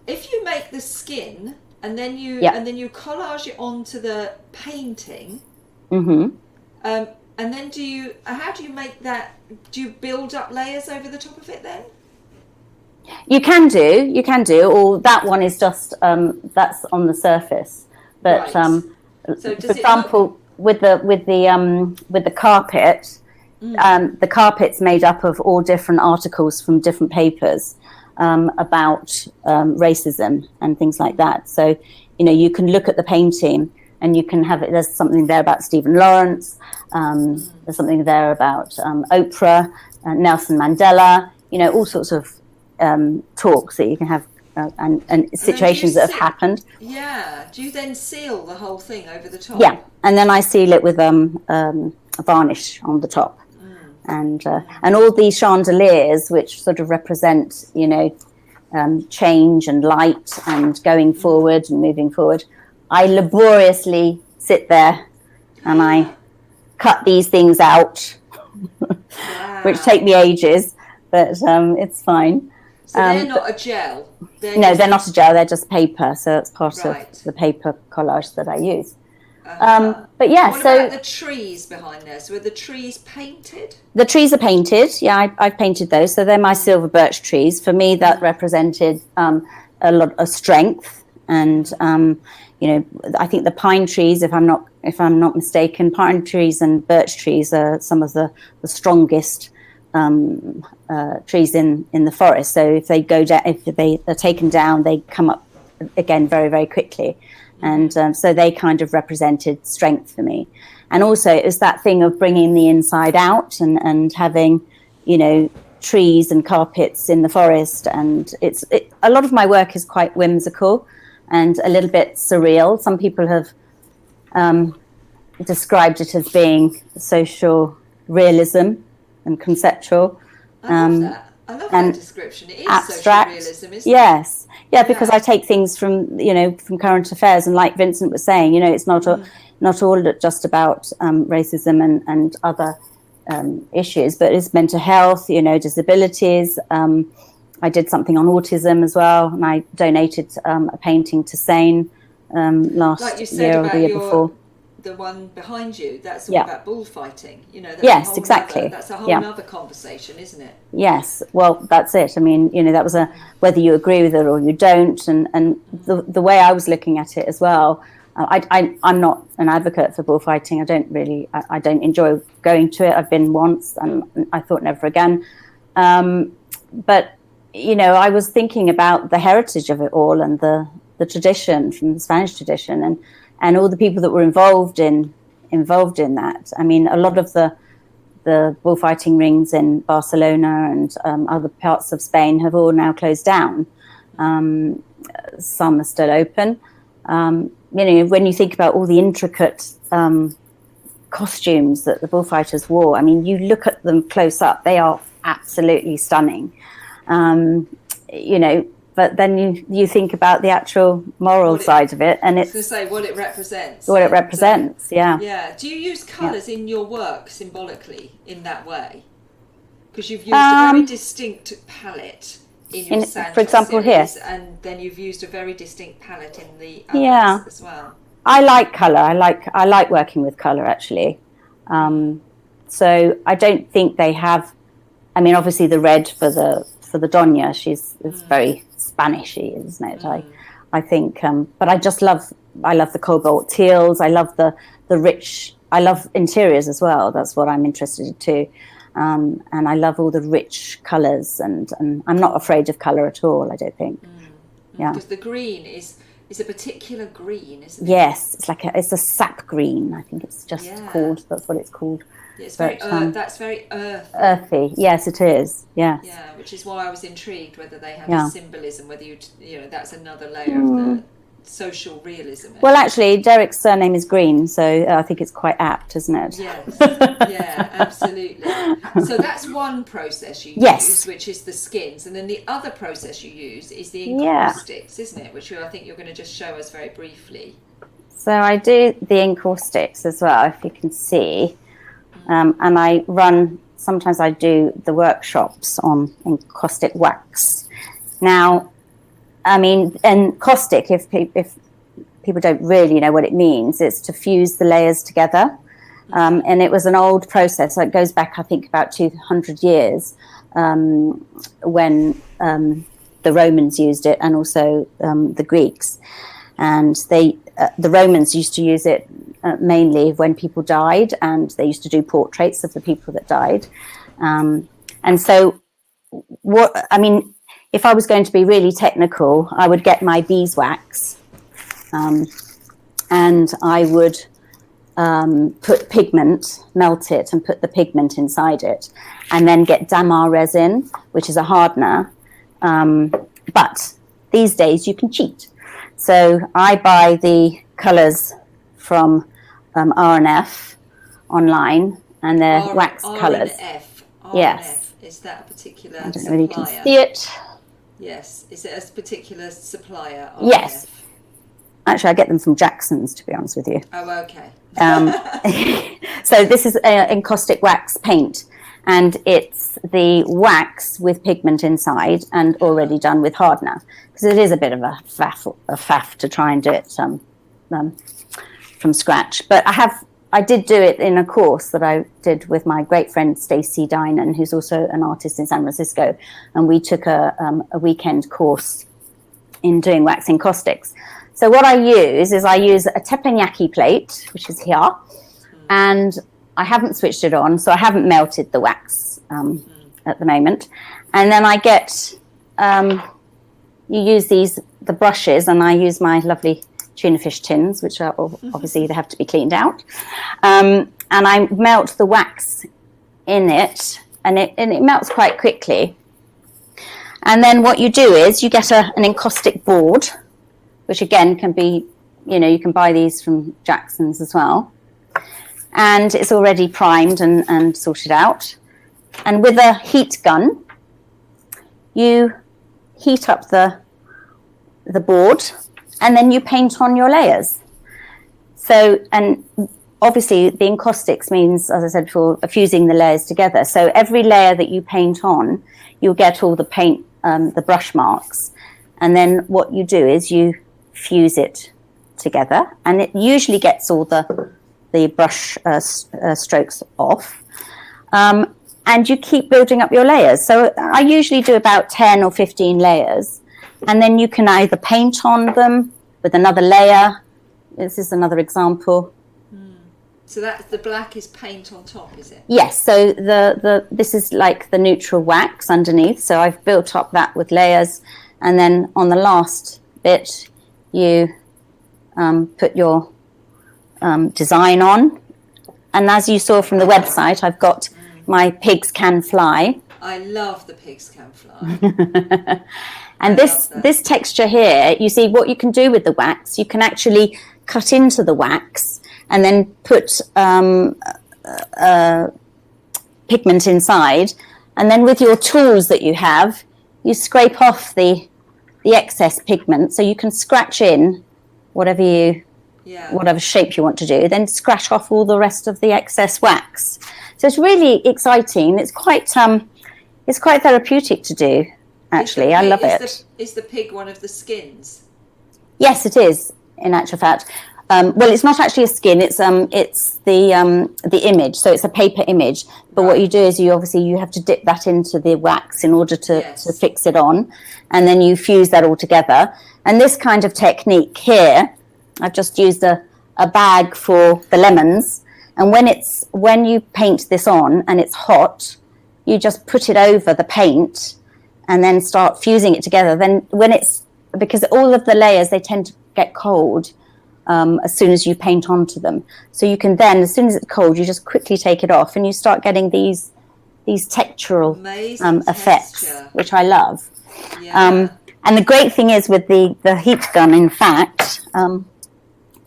if you make the skin and then you collage it onto the painting, mm-hmm. And then how do you make that? Do you build up layers over the top of it then? You can do, or that one is just that's on the surface. But right. So for example, with the carpet, the carpet's made up of all different articles from different papers about racism and things like that. So, you know, you can look at the painting and you can have it. There's something there about Stephen Lawrence. There's something there about Oprah, Nelson Mandela. You know, all sorts of talks that you can have and situations that have happened. Yeah. Do you then seal the whole thing over the top? Yeah, and then I seal it with a varnish on the top, and all these chandeliers, which sort of represent, you know, change and light and going forward and moving forward. I laboriously sit there and I cut these things out, which take me ages, but it's fine. So they're not a gel? They're not a gel, they're just paper, so it's part of the paper collage that I use. But yeah, what about the trees behind there? So are the trees painted? The trees are painted. Yeah, I've painted those. So they're my silver birch trees. For me, that represented a lot of strength, and you know, I think the pine trees, if I'm not mistaken, pine trees and birch trees are some of the strongest trees in the forest. So if they go down, if they are taken down, they come up again very, very quickly. And so they kind of represented strength for me. And also it was that thing of bringing the inside out and having, you know, trees and carpets in the forest. And a lot of my work is quite whimsical and a little bit surreal. Some people have described it as being social realism and conceptual. I love that. I love that description. It is abstract. Social realism, isn't yes. It? Yeah, because I take things from, you know, from current affairs, and like Vincent was saying, you know, it's not all just about racism and other issues, but it's mental health, you know, disabilities. I did something on autism as well, and I donated a painting to SANE last year or the year before. The one behind you, that's all about bullfighting, you know. Yes, exactly. That's a whole other conversation, isn't it? Yes, well, that's it. I mean, you know, that was whether you agree with it or you don't, and the way I was looking at it as well. I'm not an advocate for bullfighting. I don't enjoy going to it. I've been once, and I thought never again. But you know, I was thinking about the heritage of it all and the tradition from the Spanish tradition, and all the people that were involved in that. I mean, a lot of the bullfighting rings in Barcelona and other parts of Spain have all now closed down. Some are still open. You know, when you think about all the intricate costumes that the bullfighters wore, I mean, you look at them close up, they are absolutely stunning. You know, but then you think about the actual moral side of it, and it's to say what it represents. What it represents, yeah. Yeah. Do you use colours in your work symbolically in that way? Because you've used a very distinct palette in your Sanchez for example, series, here, and then you've used a very distinct palette in the others as well. I like colour. I like working with colour actually. So I don't think they have. I mean, obviously the red for the Doña, it's very Spanishy, isn't it? I think, but I love the cobalt teals. I love the rich. I love interiors as well. That's what I'm interested in too. And I love all the rich colours, and I'm not afraid of colour at all. I don't think. Yeah, because the green is a particular green, isn't it? Yes, it's a sap green. I think it's just called. That's what it's called. Yeah, it's that's very earthy. Earthy, yes, it is. Yes. Yeah, which is why I was intrigued whether they have a symbolism, whether you know that's another layer of the social realism. Well, actually, Derek's surname is Green, so I think it's quite apt, isn't it? Yes. Yeah, absolutely. So that's one process you use, which is the skins, and then the other process you use is the encaustics, isn't it? Which I think you're going to just show us very briefly. So I do the encaustics as well, if you can see. And sometimes I do the workshops on encaustic wax. Now, I mean, encaustic, if people don't really know what it means, it's to fuse the layers together. And it was an old process. So it goes back, I think, about 200 years when the Romans used it, and also the Greeks. And the Romans used to use it mainly when people died, and they used to do portraits of the people that died. And so, if I was going to be really technical, I would get my beeswax, and I would put pigment, melt it, and put the pigment inside it, and then get damar resin, which is a hardener. But these days you can cheat. So I buy the colours from R&F online, and they're wax colours. Yes. Is that a particular I don't know supplier? whether you can see it. Yes. Is it a particular supplier? Yes. Actually, I get them from Jackson's, to be honest with you. Oh, okay. So this is encaustic wax paint, and it's the wax with pigment inside and already done with hardener, because it is a bit of a faff to try and do it from scratch. But I did do it in a course that I did with my great friend Stacey Dinan, who's also an artist in San Francisco, and we took a weekend course in doing wax encaustics. So what I use is a teppanyaki plate, which is here, and I haven't switched it on, so I haven't melted the wax at the moment. And then I get, you use the brushes, and I use my lovely tuna fish tins, which are obviously they have to be cleaned out. And I melt the wax in it, and it melts quite quickly. And then what you do is you get an encaustic board, which again can be, you can buy these from Jackson's as well. And it's already primed and sorted out. And with a heat gun, you heat up the board, and then you paint on your layers. So, and obviously the encaustics means, as I said before, fusing the layers together. So every layer that you paint on, you'll get all the paint, the brush marks. And then what you do is you fuse it together, and it usually gets all the brush strokes off. And you keep building up your layers. So I usually do about 10 or 15 layers, and then you can either paint on them with another layer. This is another example. So that's the black is paint on top, is it? Yes. So this is like the neutral wax underneath. So I've built up that with layers, and then on the last bit, you put your design on. And as you saw from the website, I've got my pigs can fly. I love the pigs can fly. And this texture here, you see what you can do with the wax. You can actually cut into the wax and then put pigment inside. And then with your tools that you have, you scrape off the excess pigment, so you can scratch in whatever shape you want to do, then scratch off all the rest of the excess wax. So it's really exciting. It's quite therapeutic to do, actually. I love it. Is the pig one of the skins? Yes, it is, in actual fact. Well, it's not actually a skin. It's the image. So it's a paper image. But what you do is you have to dip that into the wax in order to fix it on, and then you fuse that all together. And this kind of technique here, I've just used a bag for the lemons. And when you paint this on and it's hot, you just put it over the paint and then start fusing it together. Then because all of the layers, they tend to get cold as soon as you paint onto them. So you can then, as soon as it's cold, you just quickly take it off, and you start getting these textural effects, texture, which I love. Yeah. And the great thing is with the heat gun, in fact,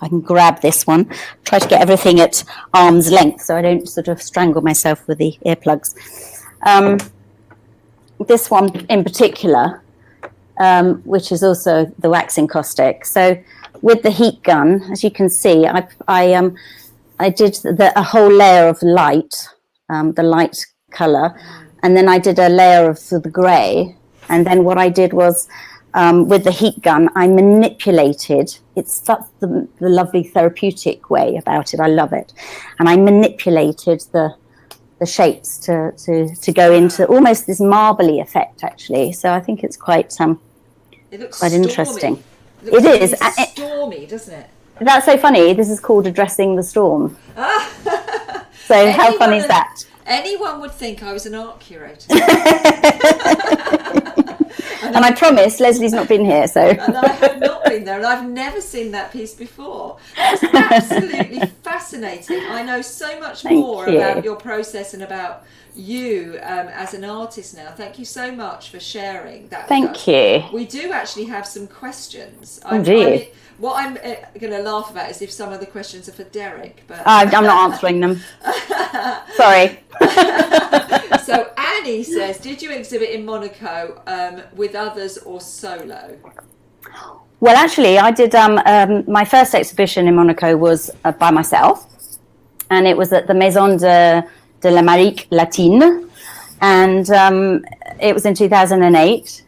I can grab this one, try to get everything at arm's length so I don't sort of strangle myself with the earplugs. This one in particular, which is also the wax encaustic. So with the heat gun, as you can see, I did a whole layer of light, the light colour, and then I did a layer of the grey. And then what I did was, with the heat gun, I manipulated. That's the lovely therapeutic way about it. I love it. And I manipulated the shapes to go into almost this marbly effect, actually. So I think it's quite it looks quite interesting. It is stormy, doesn't it? That's so funny. This is called Addressing the Storm. So how fun is that? Anyone would think I was an art curator. And I promise Leslie's not been here, so. And I have not been there, and I've never seen that piece before. That's absolutely fascinating. fascinating. I know so much Thank more you. about your process and about you as an artist now. Thank you so much for sharing that with us. Thank you. We do actually have some questions. Oh, do you? What I'm going to laugh about is if some of the questions are for Derek. But I'm not answering them. Sorry. So Annie says, did you exhibit in Monaco with others or solo? Well, actually, I did. My first exhibition in Monaco was by myself, and it was at the Maison de l'Amérique Latine, and it was in 2008.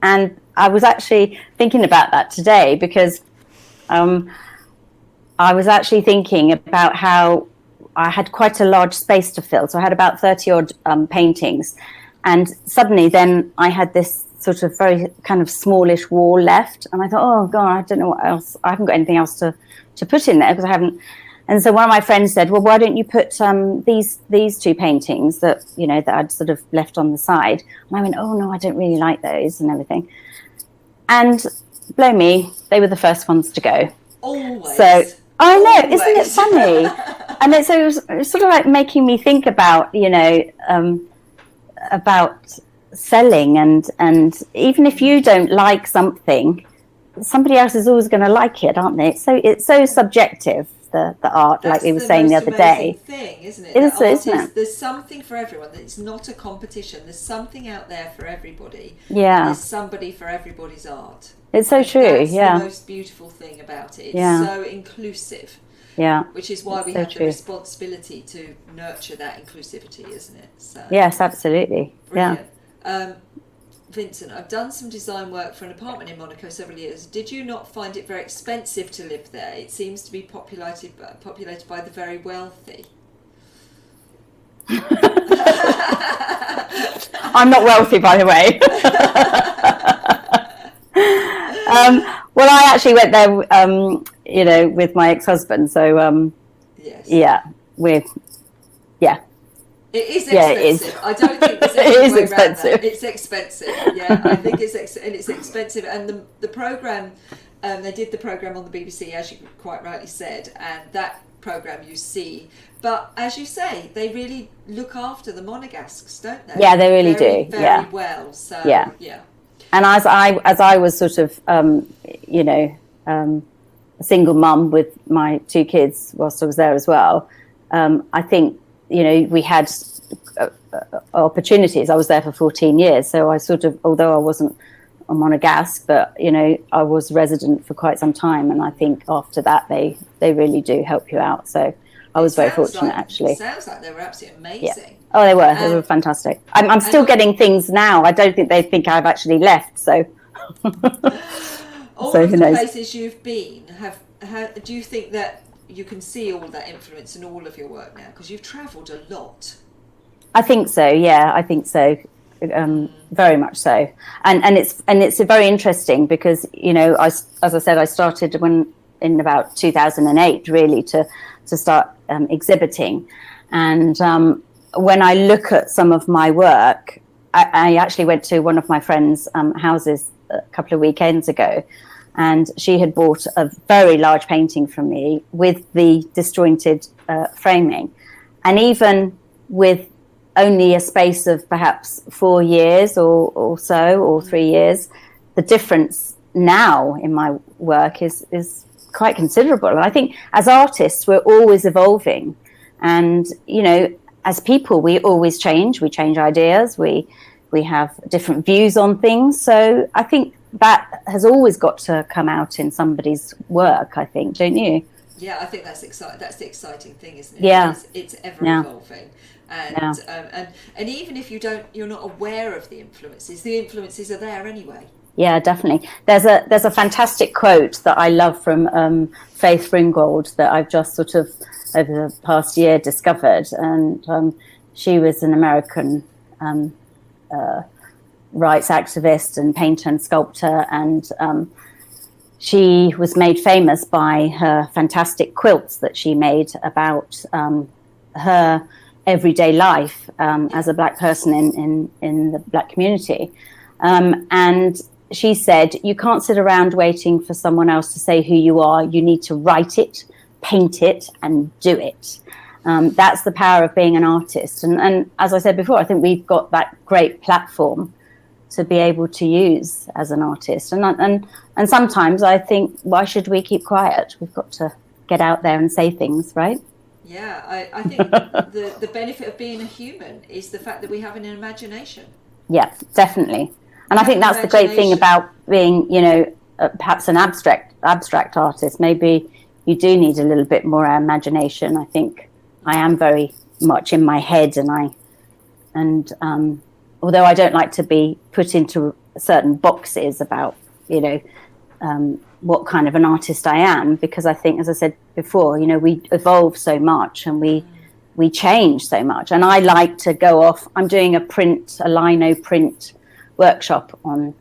And I was actually thinking about that today because I was actually thinking about how I had quite a large space to fill. So I had about 30 odd paintings, and suddenly then I had this sort of very kind of smallish wall left, and I thought, oh God, I don't know what else. I haven't got anything else to put in there because I haven't. And so one of my friends said, well, why don't you put these two paintings that I'd sort of left on the side? And I went, oh no, I don't really like those and everything. And blow me, they were the first ones to go. Always. So I know, Always. Isn't it funny? And it was sort of like making me think about, about selling, and even if you don't like something, somebody else is always going to like it, aren't they? It's so subjective. The art, that's like we were saying the other day. Thing, isn't it? It is, isn't it? There's something for everyone. It's not a competition. There's something out there for everybody. Yeah. There's somebody for everybody's art. It's so true. That's yeah. the most beautiful thing about it. It's so inclusive. Yeah. Which is why we have the responsibility to nurture that inclusivity, isn't it? So, yes, absolutely. Brilliant. Yeah. Vincent, I've done some design work for an apartment in Monaco several years. Did you not find it very expensive to live there? It seems to be populated by the very wealthy. I'm not wealthy, by the way. Well, I actually went there, with my ex-husband. So, yes. Yeah, It is expensive. Yeah, it is. I don't think there's any way around that. It's expensive. Yeah, I think it's expensive. And the program, they did the program on the BBC, as you quite rightly said, and that program you see. But as you say, they really look after the Monegasques, don't they? Yeah, they really do. Very well. So yeah. And as I was sort of, a single mum with my two kids whilst I was there as well, I think, we had opportunities. I was there for 14 years. So I sort of, although I wasn't a Monegasque, but, I was resident for quite some time. And I think after that, they really do help you out. So I was very fortunate, actually. It sounds like they were absolutely amazing. Yeah. Oh, they were fantastic. I'm still getting things now. I don't think they think I've actually left. So, all of the places you've been, do you think that you can see all that influence in all of your work now? Because you've travelled a lot. I think so. Yeah, I think so. Very much so. And it's very interesting because as I said, I started in about 2008 really to start exhibiting, and when I look at some of my work, I actually went to one of my friends' houses a couple of weekends ago, and she had bought a very large painting from me with the disjointed framing, and even with only a space of perhaps 4 years or 3 years, the difference now in my work is quite considerable. And I think as artists, we're always evolving, and as people, we always change. We change ideas. We have different views on things. So I think that has always got to come out in somebody's work, I think, don't you? Yeah, I think that's exciting. That's the exciting thing, isn't it? Yeah, it's ever evolving, and even if you're not aware of the influences are there anyway. Yeah, definitely. There's a fantastic quote that I love from Faith Ringgold that I've just sort of over the past year discovered, and she was an American rights activist and painter and sculptor, and she was made famous by her fantastic quilts that she made about her everyday life as a Black person in the Black community. And she said, you can't sit around waiting for someone else to say who you are. You need to write it paint it and do it. That's the power of being an artist. And as I said before, I think we've got that great platform to be able to use as an artist. And sometimes I think, why should we keep quiet? We've got to get out there and say things, right? Yeah, I think the benefit of being a human is the fact that we have an imagination. Yeah, definitely. And I think that's the great thing about being, you know, perhaps an abstract artist. Maybe you do need a little bit more imagination. I think I am very much in my head, and although I don't like to be put into certain boxes about, you know, what kind of an artist I am, because I think, as I said before, you know, we evolve so much and we change so much. And I like to go off. I'm doing a lino print workshop on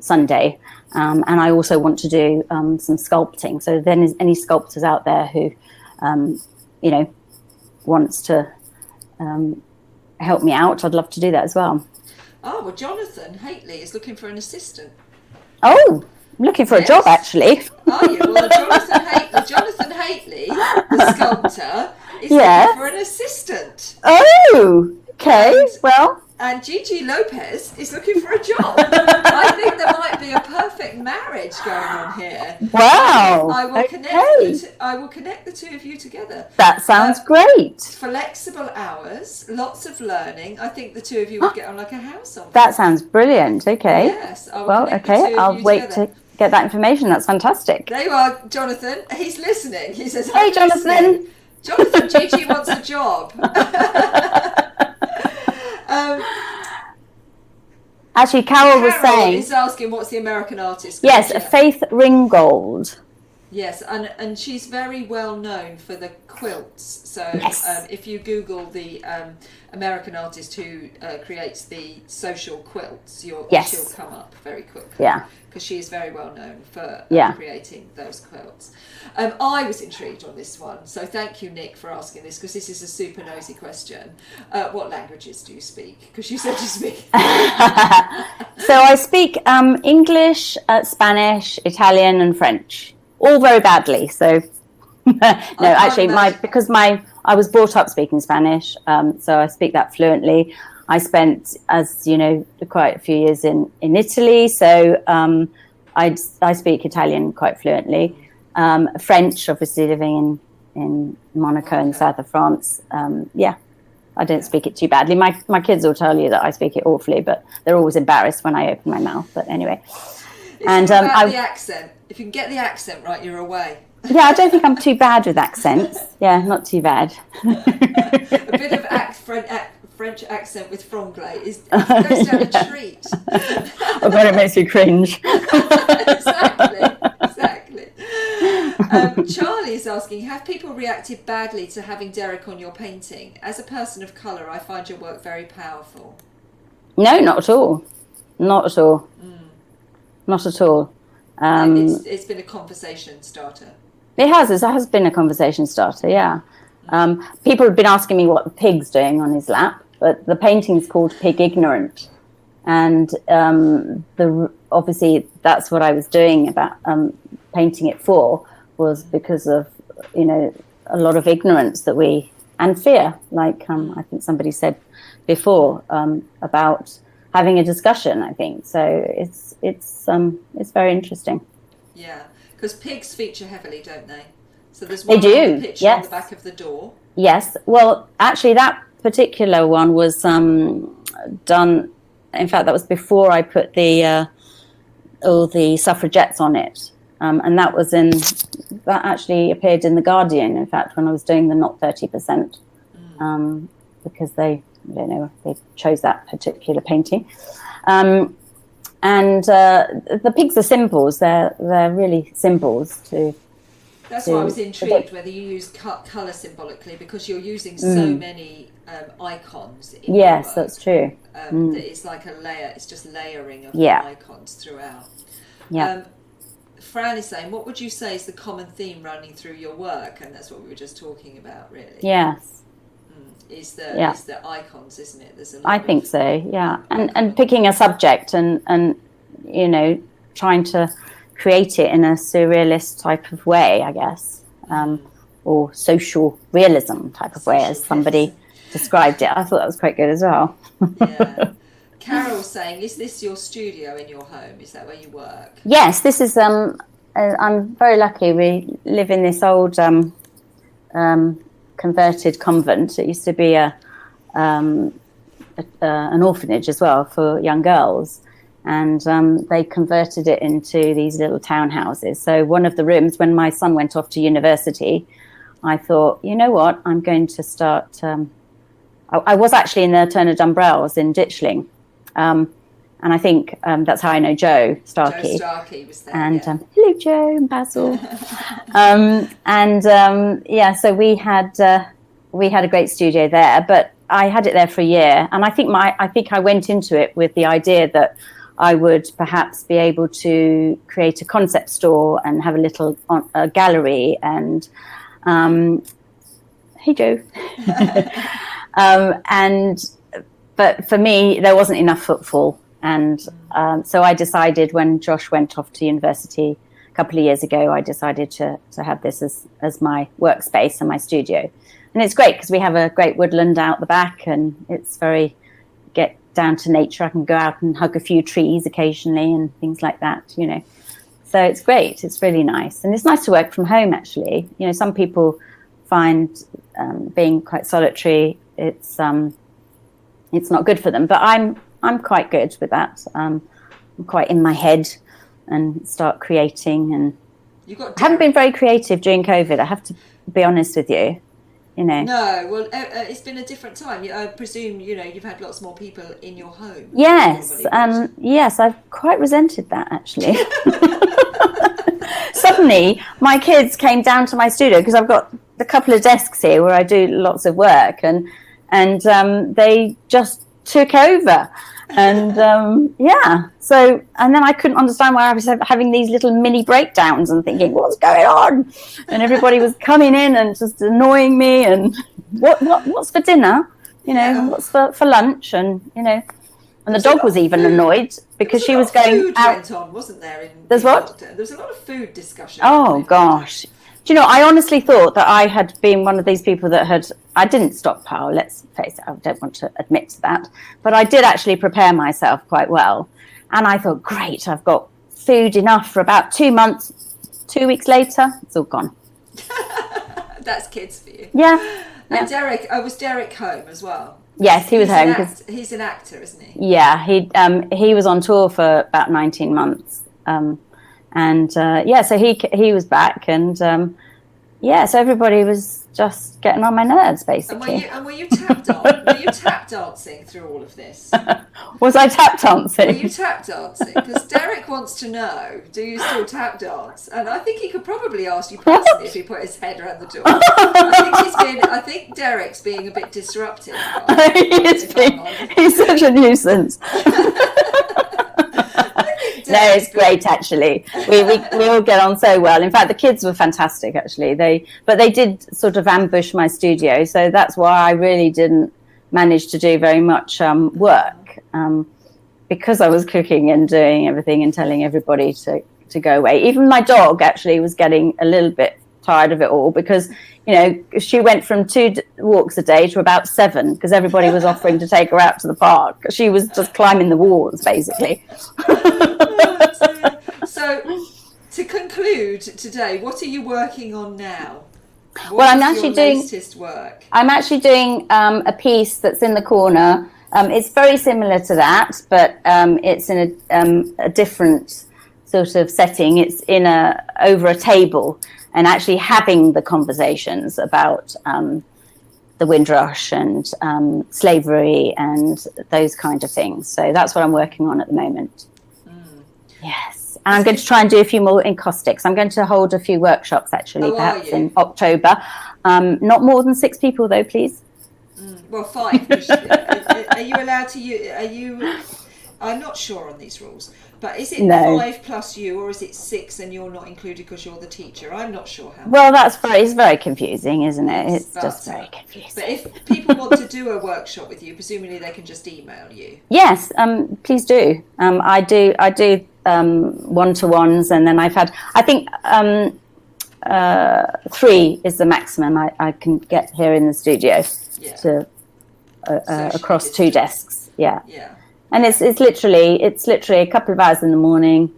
Sunday, and I also want to do some sculpting. So then, is any sculptors out there who, you know, wants to help me out, I'd love to do that as well. Oh, well, Jonathan Haitley is looking for an assistant. Oh, I'm looking for a job, actually. Are you? Well, Jonathan Haitley, the sculptor, is looking for an assistant. Oh, okay. And Gigi Lopez is looking for a job. I think there might be a perfect marriage going on here. Wow. I will connect the two of you together. That sounds great. Flexible hours, lots of learning. I think the two of you would get on like a house on. That sounds brilliant. Okay. Yes. I'll wait to get that information. That's fantastic. There you are, Jonathan. He's listening. He says, "Hey, Jonathan. Jonathan, Gigi wants a job." Actually, Carol was saying, is asking what's the American artist? Yes, Faith Ringgold. Yes, and she's very well known for the quilts. So if you Google the American artist who creates the social quilts, she'll come up very quickly. Yeah. Because she is very well known for creating those quilts. I was intrigued on this one, so thank you, Nick, for asking this, because this is a super nosy question. What languages do you speak? Because you said you speak. So I speak English, Spanish, Italian, and French. All very badly. So I was brought up speaking Spanish, so I speak that fluently. I spent, as you know, quite a few years in Italy, so I speak Italian quite fluently. French, obviously, living in Monaco in the south of France. I don't speak it too badly. My kids will tell you that I speak it awfully, but they're always embarrassed when I open my mouth. But anyway, it's about the accent. If you can get the accent right, you're away. Yeah, I don't think I'm too bad with accents. Yeah, not too bad. A bit of French accent with franglais goes down a treat. I bet it makes you cringe. Exactly. Charlie's asking, have people reacted badly to having Derek on your painting? As a person of colour, I find your work very powerful. No, not at all. Not at all. Not at all. It's been a conversation starter. It has been a conversation starter, yeah. People have been asking me what the pig's doing on his lap, but the painting's called Pig Ignorant. And obviously that's what I was doing about painting it for, was because of, you know, a lot of ignorance and fear, like I think somebody said before, about having a discussion, I think. So it's very interesting. Yeah, because pigs feature heavily, don't they? So there's one picture on the back of the door. Yes. Well, actually, that particular one was done. In fact, that was before I put all the suffragettes on it, and that actually appeared in the Guardian. In fact, when I was doing the Not 30%, because they chose that particular painting. And the pigs are symbols. They're really symbols to. That's why I was intrigued whether you use colour symbolically, because you're using so many icons. In your work, that's true. That it's like a layer. It's just layering of icons throughout. Yeah. Fran is saying, what would you say is the common theme running through your work? And that's what we were just talking about, really. Yes. Is the icons, isn't it? There's a lot I think so, yeah. And picking a subject and you know, trying to create it in a surrealist type of way, I guess. or social realism type of way, as somebody described it. I thought that was quite good as well. Yeah. Carol's saying, is this your studio in your home? Is that where you work? Yes, this is. I'm very lucky. We live in this old converted convent. It used to be an orphanage as well for young girls, and they converted it into these little townhouses. So one of the rooms, when my son went off to university, I thought, you know what, I'm going to start. I was actually in the Turner Dumbrells in Ditchling, and I think that's how I know Joe Starkey. Joe Starkey was there. And hello, Joe and Basil. So we had a great studio there, but I had it there for a year, and I think I went into it with the idea that I would perhaps be able to create a concept store and have a little gallery. And hey, Joe. But for me, there wasn't enough footfall. And so I decided, when Josh went off to university a couple of years ago, I decided to have this as my workspace and my studio. And it's great because we have a great woodland out the back, and it's very get down to nature. I can go out and hug a few trees occasionally and things like that, you know. So it's great. It's really nice. And it's nice to work from home, actually. You know, some people find being quite solitary, it's not good for them. But I'm quite good with that. I'm quite in my head and start creating. And I haven't been very creative during COVID. I have to be honest with you. You know. No, well, it's been a different time. I presume, you know, you've had lots more people in your home. Yes, yes, I've quite resented that, actually. Suddenly, my kids came down to my studio because I've got a couple of desks here where I do lots of work, and they just took over. And so, and then I couldn't understand why I was having these little mini breakdowns and thinking, what's going on? And everybody was coming in and just annoying me, and what's for dinner, you know, what's for lunch, and you know, and the dog was even annoyed because she was going food out. Went on, wasn't there? There's what? There's a lot of food discussion. Oh gosh. Do you know, I honestly thought that I had been one of these people that I didn't stockpile, let's face it, I don't want to admit to that, but I did actually prepare myself quite well. And I thought, great, I've got food enough for about 2 months. 2 weeks later, it's all gone. That's kids for you. Yeah. And Derek, was Derek home as well? Yes, he was home. He's an actor, isn't he? Yeah, he was on tour for about 19 months. So he was back, and so everybody was just getting on my nerves, basically. And were you tap dancing? Were you tap dancing through all of this? Was I tap dancing? Were you tap dancing? Because Derek wants to know, do you still tap dance? And I think he could probably ask you personally if he put his head around the door. I think Derek's being a bit disruptive. He's such a nuisance. No, it's great, actually. We all get on so well. In fact, the kids were fantastic, actually. But they did sort of ambush my studio, so that's why I really didn't manage to do very much work, because I was cooking and doing everything and telling everybody to go away. Even my dog actually was getting a little bit tired of it all, because you know, she went from 2 walks a day to about 7 because everybody was offering to take her out to the park. She was just climbing the walls, basically. So, to conclude today, what are you working on now? I'm actually doing latest work? I'm actually doing a piece that's in the corner. It's very similar to that, but it's in a different sort of setting. It's over a table, and actually having the conversations about the Windrush and slavery and those kind of things. So that's what I'm working on at the moment. Yes. And I'm going to try and do a few more encaustics. I'm going to hold a few workshops, actually, perhaps in October. Not more than 6 people, though, please. Well, 5. Are you allowed to I'm not sure on these rules, but is it 5 plus you, or is it 6 and you're not included because you're the teacher? I'm not sure how. Well, it's very confusing, isn't it? It's just very confusing. But if people want to do a workshop with you, presumably they can just email you. Yes, please do. I do one-to-ones, and then I think 3 is the maximum I can get here in the studio to across 2 desks. Yeah. And it's literally a couple of hours in the morning,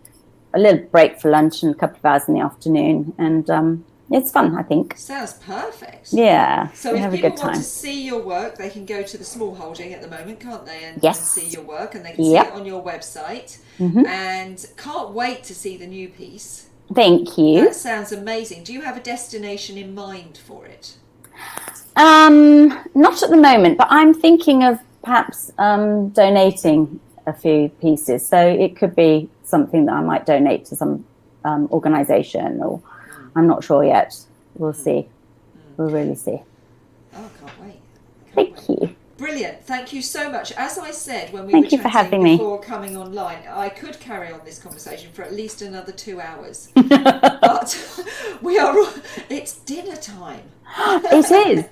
a little break for lunch, and a couple of hours in the afternoon, and it's fun, I think. Sounds perfect. Yeah. So if people want to see your work, they can go to the small holding at the moment, can't they? And see your work, and they can see it on your website. And can't wait to see the new piece. Thank you. That sounds amazing. Do you have a destination in mind for it? Not at the moment, but I'm thinking of perhaps donating a few pieces. So it could be something that I might donate to some organisation, or I'm not sure yet. We'll see. We'll really see. Oh, can't wait. Thank you. Brilliant. Thank you so much. As I said when we were chatting before coming online, I could carry on this conversation for at least another 2 hours. But it's dinner time. It is.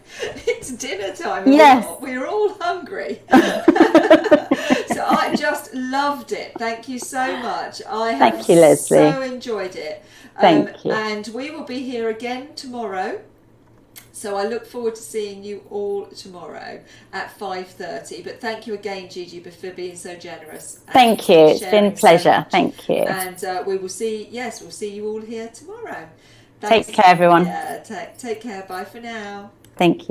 It's dinner time. Yes. We're all hungry. So I just loved it. Thank you so much. I have Thank you, Leslie. So enjoyed it. Thank you. And we will be here again tomorrow. So I look forward to seeing you all tomorrow at 5:30. But thank you again, Gigi, for being so generous. Thank you. It's been a pleasure. Thank you. And we'll see you all here tomorrow. Thanks. Take care, everyone. Yeah, take care. Bye for now. Thank you.